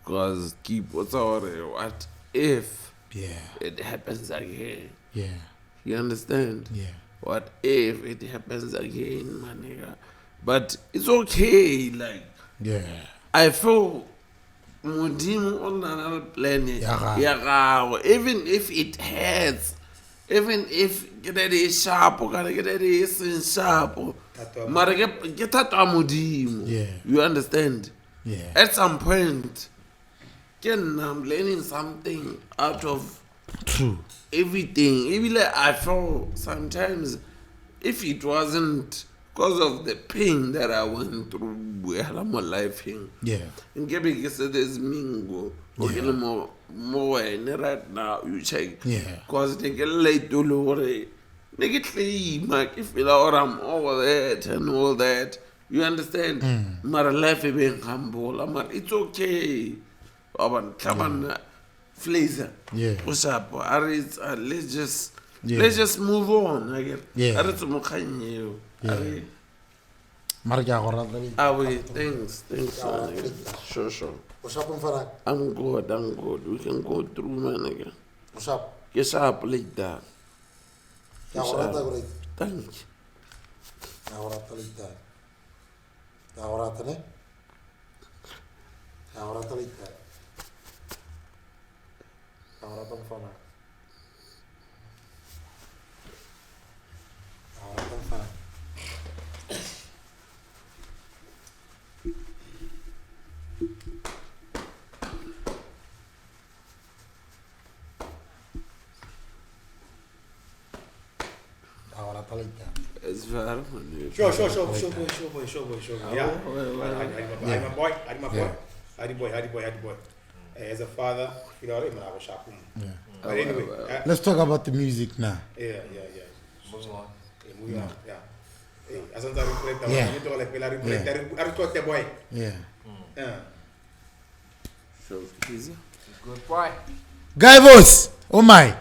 Because what if Yeah. it happens again? Yeah. You understand? Yeah. What if it happens again, my nigga? But it's okay. Like Yeah. I feel Modimo on another planet. Ya Yeah, even if it hurts, even if get is sharp or get is sharp, mara get that Modimo. Yeah. You understand? Yeah. At some point, I'm learning something out of True. everything. Even like I feel sometimes if it wasn't because of the pain that I went through, my life here. Yeah. And Gabby said there's Mingo. Okay, more right now you check. Yeah. Because they get late to lower. They get clean, Mike. If you know I'm over that and all that, you understand? My life is being humble. It's okay. Flazer. Yeah. What's up? Let's just move on. I get. Yeah. Yeah. Mara ke a go rata le. Wait, thanks. Sure. O shapa mfara. I'm good. We can go through, man. Again. O shapa. Get sharp like that. Ke a go rata gore. Thank you. Ke a go rata le ta. Ke a go rata ne. Ke a go rata le ta. Ke a go rata mfara. Ke a go rata mfara. It's very funny. Sure, boy. Yeah. Hadi boy. As a father, you know, I'm a sharp. But anyway, let's talk about the music now. Yeah. Moving on. Yeah. As I'm boy. Yeah. So easy. Good boy. Guy voice. Oh my.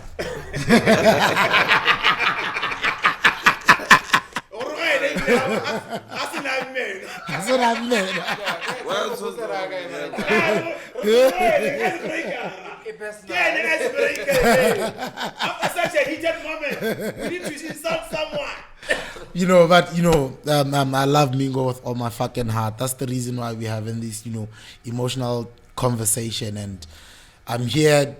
That's what I meant. Well, so After such a heated moment, we need to insult someone. You know, but I love Mingo with all my fucking heart. That's the reason why we're having this, emotional conversation, and I'm here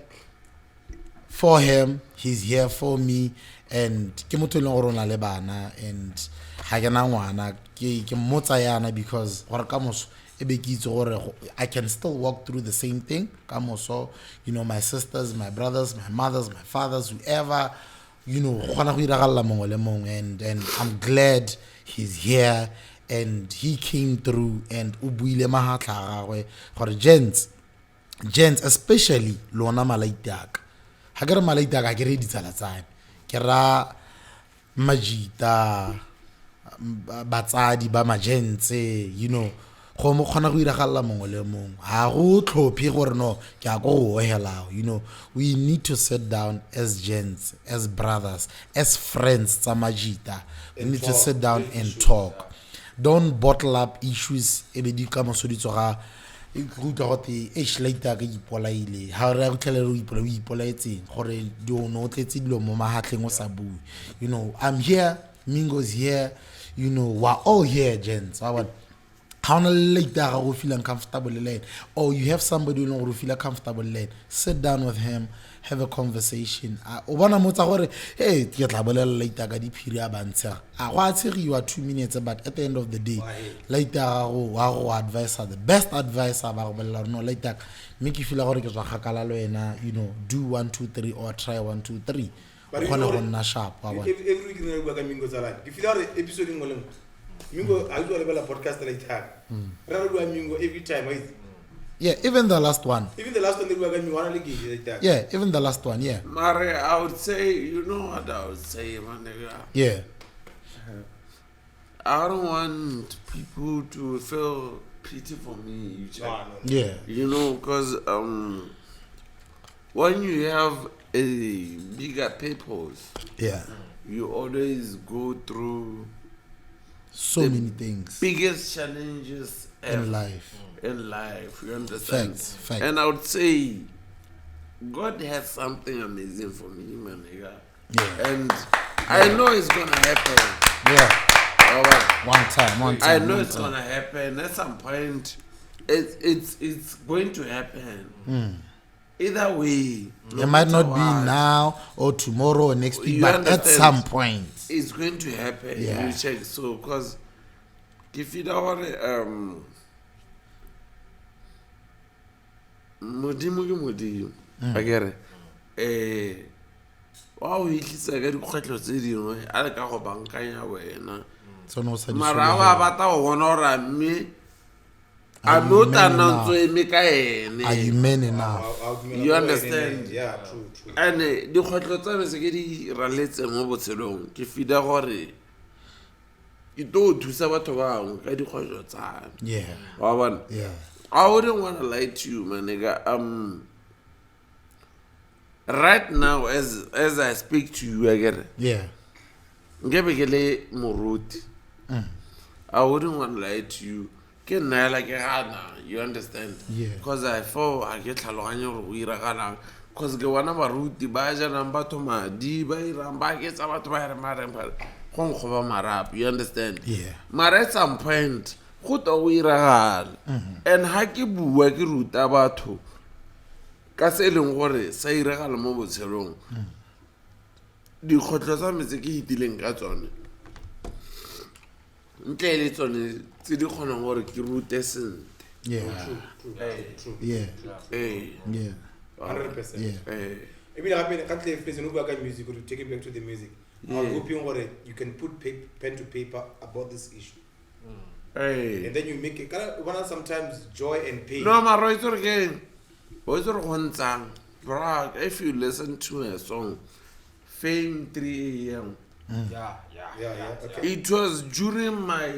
for him. He's here for me, and ke motho le gore ona le bana, and ha ke na ngwana ke motsa yana because gore ka moso e be ke itse gore I can still walk through the same thing ka moso, my sisters, my brothers, my mothers, my fathers, whoever, gona go iragalla mongwe le mongwe, and I'm glad he's here and he came through and o buile mahatla a gagwe gore gents especially lona malaitaka ha ke re malaitaka ke re ditsala tsane ke ra majita batsadi ba majentse go mo khona go iragalla mongwe le mongwe ha go tlhophe gore no ke a go hohelao. We need to sit down as gents, as brothers, as friends tsa majita. We need to sit down and talk. Don't bottle up issues e be di ka mosoditso ga go tla gote later ka ipolaile ha re go tlhela re ipolaetseng gore di ono tletse dilo mo mahatleng o sa bui. I'm here, Mingo's here, we're all here, gents. How later go feel uncomfortable lane, or you have somebody who feel comfortable lane, sit down with him, have a conversation. O bona motsa gore hey ke tla bolela later ka diphiri a bantsha a go atshegi you are 2 minutes, but at the end of the day later go advise the best advisor ba go bolela no later make you feel gore ke tswa gakala lo ena, do 1 2 3 or try 1 2 3 gona go nna sharp wa bona. Every week re bua ka Mingo tsala ke feel gore episode ngwe le Mingo a go lebala podcast later ra bua Mingo every time. Yeah, even the last one. Even the last one they were going to like that. Yeah, even the last one, yeah. Mare, I would say, you know what I would say, my nigga? Yeah. I don't want people to feel pity for me. Yeah. Because when you have a bigger purpose, yeah, you always go through so many things. Biggest challenges in life. In life, you understand? Facts. And I would say, God has something amazing for me, my nigga. Yeah. And I know it's gonna happen. Yeah. Alright. One time. I know it's gonna happen. At some point, it's going to happen. Either way. It might not be now or tomorrow or next week, but at some point. It's going to happen. Yeah. You check. So, because if you don't modimo I get it. Wow, he tlisa ka dikgwetlo tse dingwe a le ka go bankanya wena. Mara ba bata go bona gore mme a no tana ntse me ka ene. Are you men enough? You understand? Yeah, true. And dikgwetlo tsa me se ke di raletse mo botshelong ke fida gore ke to thusa batho ba bangwe ka dikgwetlo tsa. Yeah. Wa bona? Yeah. I wouldn't want to lie to you, my nigga. Right now, as I speak to you, I get it. Yeah. Ngebekele moruti. I wouldn't want to lie to you. Can I like you understand? Yeah. Because I feel I get tlhaloganyo go iragala. Because ke wana baruti ba ja namba to madi ba iramba ke tsa batho ba re marempa. Go ngoba marap, you understand? Yeah. But at some point go to o iragala. And ha ke bua ke ruta batho ka se leng gore sa iragala mo botshelong. Dikgotlo tsa me tse ke hitileng ka tsone. Ntle le tsone tse di kgonang gore ke rute sente. Yeah. True. Yeah. Eh. Yeah. 100%. Yeah. I mean, I can't play Flazer, no back music, or to take it back to the music. I'm hoping what you can put pen to paper about this issue. Hey. And then you make it, sometimes joy and pain. No, my right again. What's your one song? Bro, if you listen to a song, Fame 3 a.m. Yeah, okay. It was during my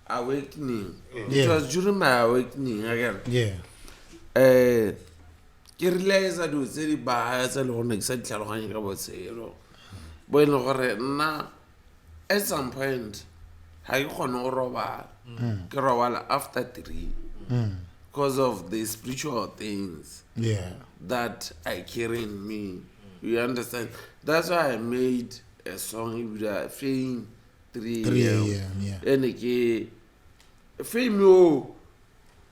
awakening. Yeah. It was during my awakening again. Yeah. Ke realize do tse di ba tse le gone ke sa tlhaloganye ka botshelo bo ile gore nna at some point ha ke kgone go robala ke robala after 3 because of the spiritual things that I carry in me. You understand? That's why I made a song with Fame 3 a.m. And again, Fame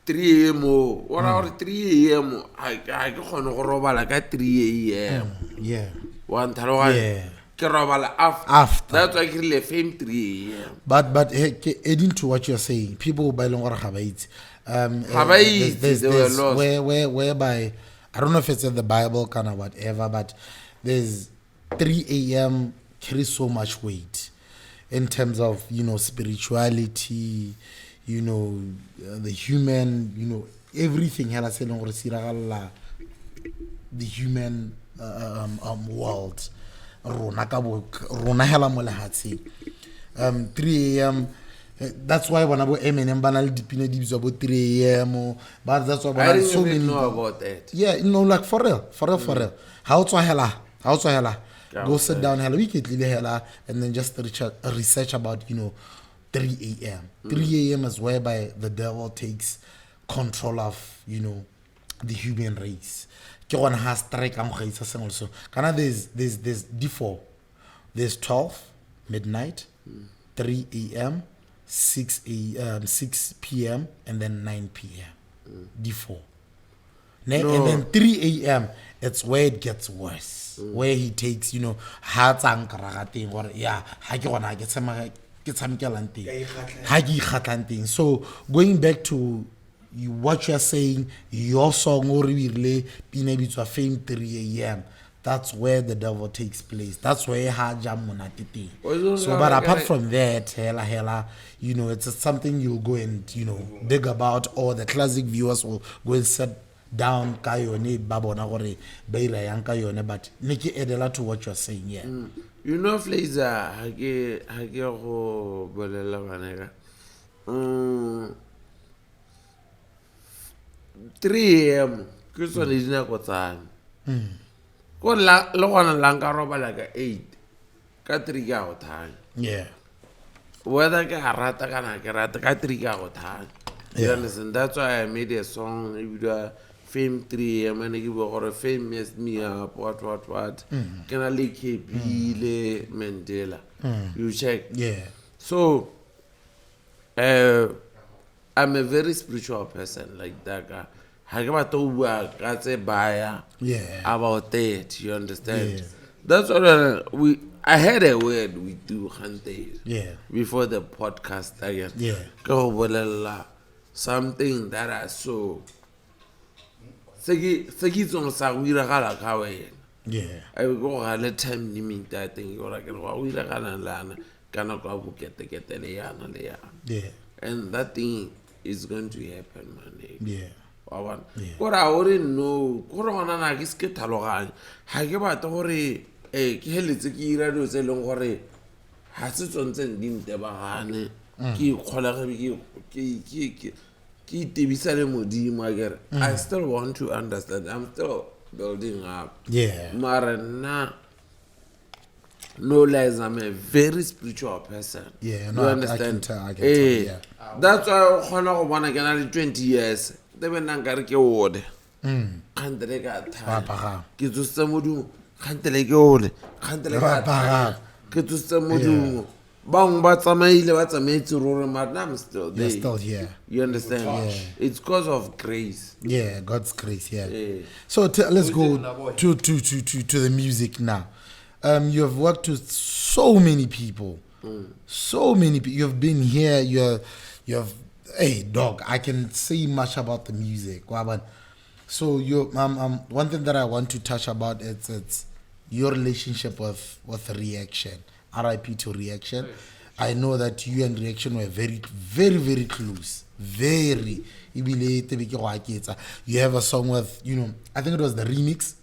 3 a.m. Or 3 a.m. I can robala at 3 a.m. Yeah. One time. After. That's why I really Fame 3 a.m. But adding to what you're saying, people by long or there's whereby I don't know if it's in the Bible kind of whatever, but there's 3 a.m. carries so much weight in terms of spirituality, the human, everything. The human world. 3 a.m. That's why when I go Eminem banal dipine dips about 3 a.m. But that's why I didn't so even know about that. Yeah, like for real. How to hella. Go sit down hella wickedly hella and then just research about 3 a.m. 3 a.m. is whereby the devil takes control of the human race. There's D4. There's 12 midnight, 3 a.m., 6 p.m. and then 9 p.m. D4. And then 3 a.m. it's where it gets worse. Where he takes, hearts and karagating or so going back to what you're saying, your song or really being able to Fame 3 a.m. That's where the devil takes place. That's where jam monatiti. So, but apart from that, hella, it's just something you'll go and dig about, or the classic viewers will go and sit down kayone babona gore beira yang kayone. But Nikki edela to what you're saying, yeah. Flazer, hage go bolela banega. 3 a.m. ke tsone di nako tsane ko la le gona langa roba like 8 ka 3 ka go thang whether ke rata kana ke rata ka 3 ka go thang. You understand? That's why I made a song with Fame 3 a.m. and I give a Fame messed me up what can I like Bile Mandela you check so I'm a very spiritual person like that guy. About that, you understand? That's what I had a word we do before the podcast again. Something that I saw. I will go a let time limit that thing or I can and that thing is going to happen, man. What I already know, Corona Nagiske Talogan, Hagaba Tori, a Kelly Radio Selong Hore, has it on sending the Bahane, Ki Tibisale Modi Mager. I still want to understand. I'm still building up. Marana. No lies, I'm a very spiritual person. You understand? I can tell. That's why I want to get 20 years. They were not going to get old. Can't they get tired? Get to some wood. Can't they get old? Can't they get tired? Get to some wood. Bang, but some what's a made to roll madam still. They're still here. You understand? It's because of grace. God's grace. So let's go to the music now. You have worked with so many people. So many people. You've been here. You have. Hey, dog. I can say much about the music. So you one thing that I want to touch about it's your relationship with Reaction. RIP to Reaction. I know that you and Reaction were very, very, very close. Very. You have a song with, I think it was the remix.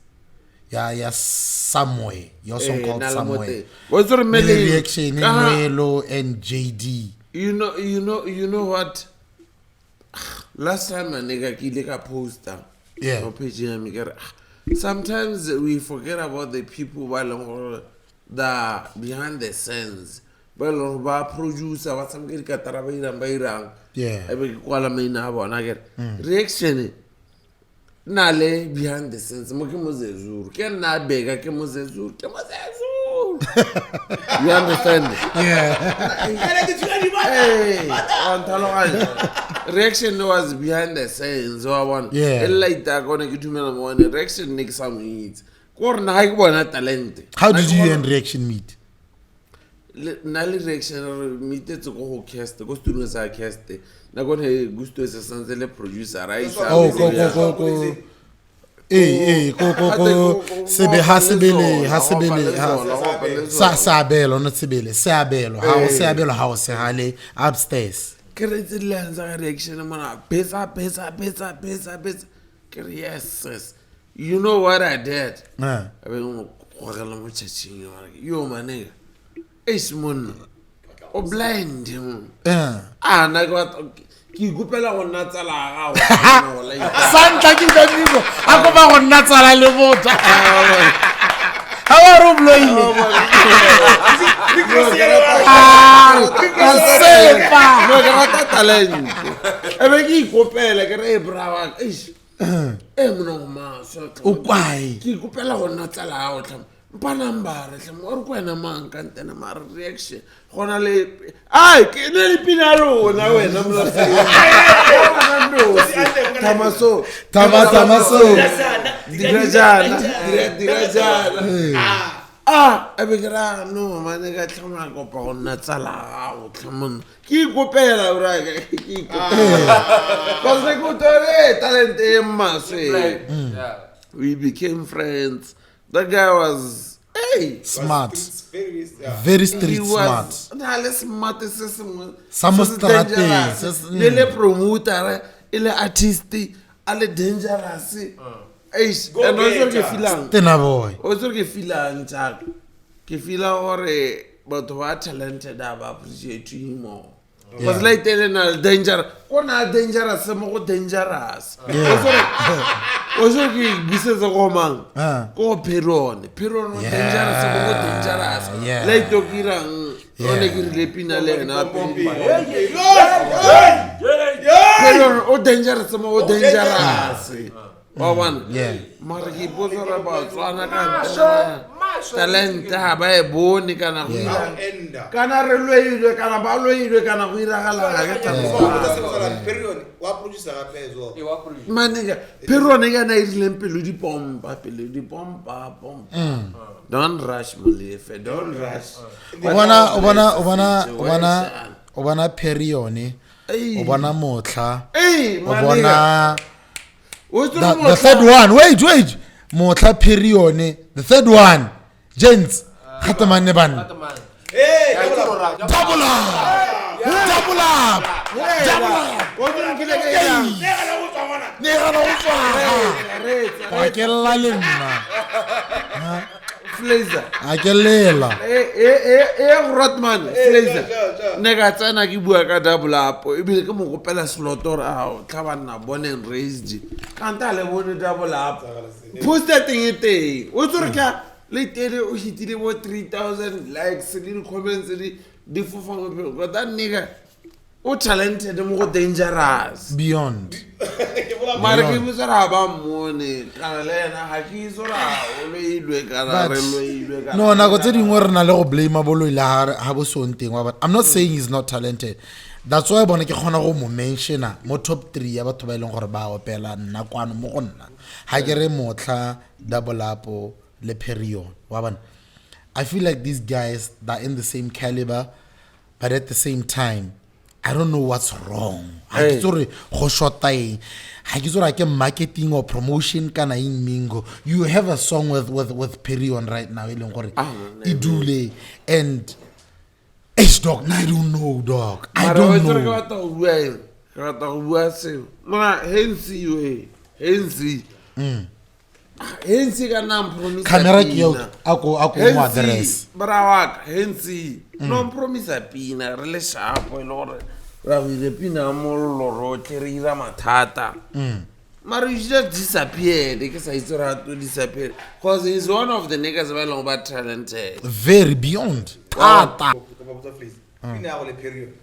Yeah, Somewhere. Your song called Somewhere. What's the Reaction, Nuelo and JD. You know what? Last time a nigga killed a poster. Yeah. Sometimes we forget about the people while the behind the scenes. Well, producer, what some get yeah. Reaction. Nale behind the scenes. ZEZURU. Can not beg a ZEZURU. You understand? Yeah. Hey, Reaction was behind the scenes. So I want. Yeah. Like that, gonna get to me one. Reaction next some needs. Talent. How did you and Reaction meet? Nali Reaction meet to go cast. Go to the cast. Na go he gusto esa sanzele producer right. Oh, go. Go. Sebe hasebele. Sabelo, not sebele. Sabelo. How sabelo? How sehale upstairs. Crazy lands Reaction. Man, pesa. Yes. You know what I did? I mean, you my nigga. It's moon. O blind him. Na got ki gupela go natsala ga Santa ki ba Mingo. A go ba go natsala le motho. How are you blowing? No ga talent. E be ki gupela ke re brava. Mona ma so. O kwai. Ki gupela go natsala ga o tlham. Panambara tlham o re kwena mang ka ntena ma Reaction. Gona le ai ke ne le pinaro na wena mla. Tamaso. Dirajana. Ebekera no mane ga tlhama go pa go nna tsala go tlhamon. Ki kopela ora ki kopela. Cause go tore talent e maswe. We became friends. That guy was smart. Very street smart. Smart. Le promoter, le artist, ale dangerous. And also ke filang. Tena boy. Also ke filang tsa. Ke fila hore but what talented aba appreciate him more. Was like telling danger. Kona dangerous mo go dangerous. Also ke business go mang. Go Peron dangerous mo go dangerous. Like to kirang one ke le pina le na Peron o dangerous mo go dangerous. One. Yeah. Mara ki bozora ba tswana ka talent ha ba e bone kana go ira. Kana re loilwe kana ba loilwe kana go ira gala ga ta. Period. Wa producer ga pezo. Maniga Peron ga na irile pelo di pompa. Don't rush Molefe, don't rush. Obana Perione. Obana Motla. Obana the third one. Wait. Motla Perione. The third one. Gents. Hataman Neban. Hey, Double up. Flazer. Akelela. Rotman. Flazer. Nega tsana ki bua ka double up. Ebile ke mo gopela slotor a tla bana born raised. Kanta le bone double up. Post that thing ite. O tsore ka le tele o hitile mo 3000 likes le comments di fofa mo but that nigga o talented mo go dangerous beyond. Mara ke buzara ba mone kana le na ha ki zora o loilwe kana re loilwe kana. No, na go tse dingwe re na le go blame bolo ila ha bo sonteng wa but I'm not saying he's not talented. That's why bona ke khona go mo mentiona mo top 3 ya batho ba ileng gore ba opela nna kwano mo go nna ha ke re Motla double up le Perion wa bona. I feel like these guys that are in the same caliber but at the same time I don't know what's wrong. I sorry, like marketing or promotion kana in Mingo. You have a song with Perry on right now, Idule and H-Dog. I don't know, dog. I don't know. Hensi ka nam promise camera ke yo ako mo address brawak hensi no promise pina re le shapo e lore ra ile pina mo lo re ira mathata mara you just disappeared ke sa itsora to disappear because he's one of the niggas ba long ba talented very beyond pina go le period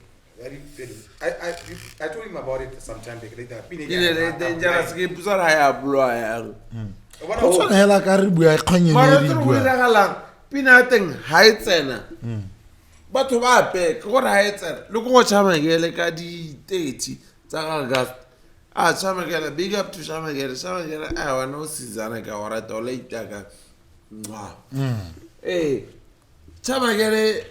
I told him about it sometime later pina dangerous ke pusara ya blow ya o tsona hela ka re bua ikganye mara re bua galang pina teng ha etsena batho ba pe go ra etsena le go tshamekele ka di 30 tsa August a tshamekele big up to tshamekele a wana o sizana ka ora to le itaka mwa tshamekele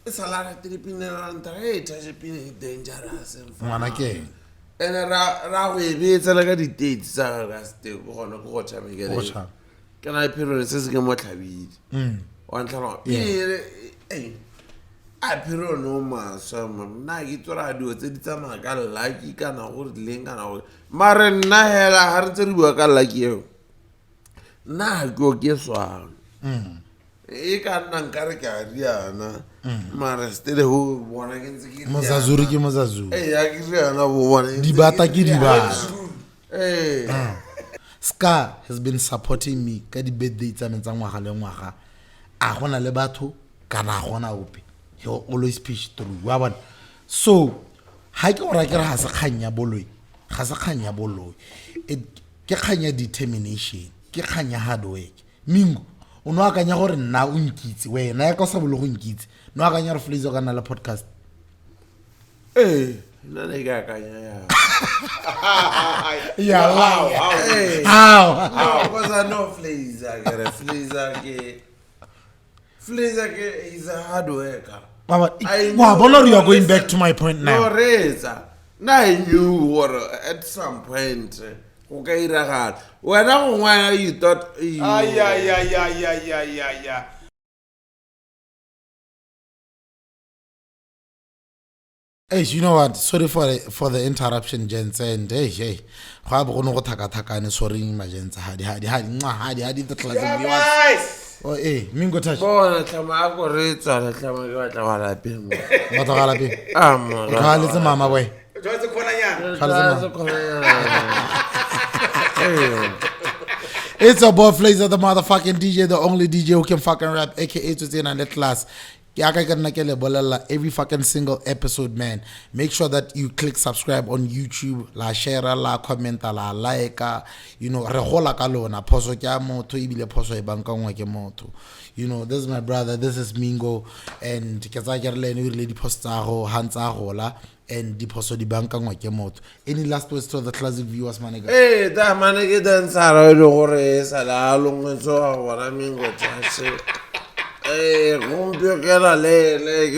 salara tripinera ntae taje pine dangerous ngwana ke ene ra go ebetsa le ka di date tsa ga ste go gona go tshamekele kana I phelo se se ke mo tlhabile wa ntlha a phelo no ma sa na ke tsora dio tse di tsamaya ka lucky kana go rileng kana go mare nna hela ha re tse di bua ka lucky eo na go ke swang e ka nna nkare ka riana mara stele ho bona ke ntse ke mozazuri ya ke riana bo bona dibata ke dibata Ska has been supporting me ka di birthday tsa me tsa ngwaga le ngwaga a gona le batho kana gona ope he always push through wa bona so ha ke ora ke re ha se khanya boloi ke khanya determination ke khanya hard work Mingo o no akanya gore nna o nkitse wena ya ka sa bolo go nkitse no akanya re Flazer kana la podcast nna ne ka akanya ya how because I know Flazer is a hard worker. Baba, you are going back to my point now. No, Reza. Now I knew at some point. Okay, Rahat. Why you thought? Yeah. Hey, you know what? Sorry for the interruption, gents. And hey, how about no taka and sorry, my gents. Hadi the class viewers. Oh, hey, Mingo touch. Oh, chama go retsa chama ke batla wala peng. Batla wala peng. Mo. Ka le mama we. Joyce khona nyana. It's a boy Flazer, the motherfucking DJ, the only DJ who can fucking rap, aka Tsotsi and that class. Every fucking single episode, man. Make sure that you click subscribe on YouTube, la share, la comment, la like, you know, rehola kalona, poso kya moto, ibile poso e bankangwa ke moto. You know, this is my brother, this is Mingo, and kazagerle ni really postaho, hansahola, and di poso di bankangwa ke moto. Any last words to the classic viewers, man? Hey, that man ke dansara lo gore sala longo wala Mingo tshase. Give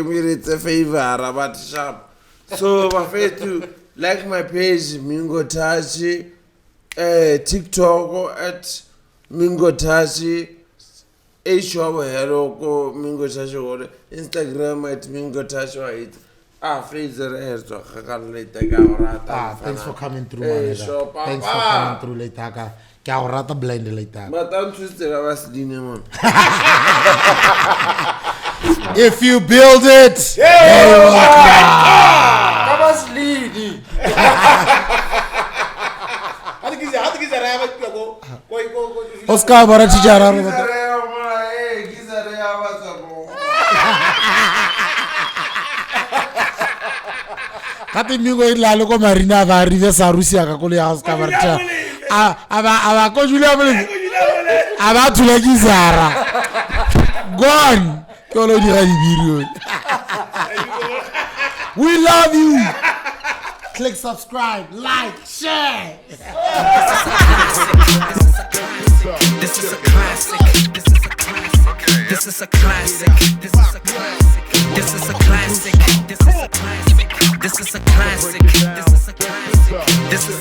me a favor about shop. So my face to like my page Mingo Tashi, TikTok at Mingo Tashi, Hello Mingo Tashi, Instagram at Mingo Tashi. Flazer thanks for coming through, man. Thanks for coming through later. Blind later. But I'm twisted. I was dinner. If you build it, I was leading. Oscar Baratijara. Kati Mingo ila loko marina va arrive sa Russia ka kole ya Oscar Baratijara. Aba ko Julia Mole. Aba tula kizara. Gone. Kolo di radio. We love you. Click subscribe, like, share. This is a classic. This is a classic. This is a classic. This is a classic. This is a classic. This is a classic. This is a classic. This is a classic. This is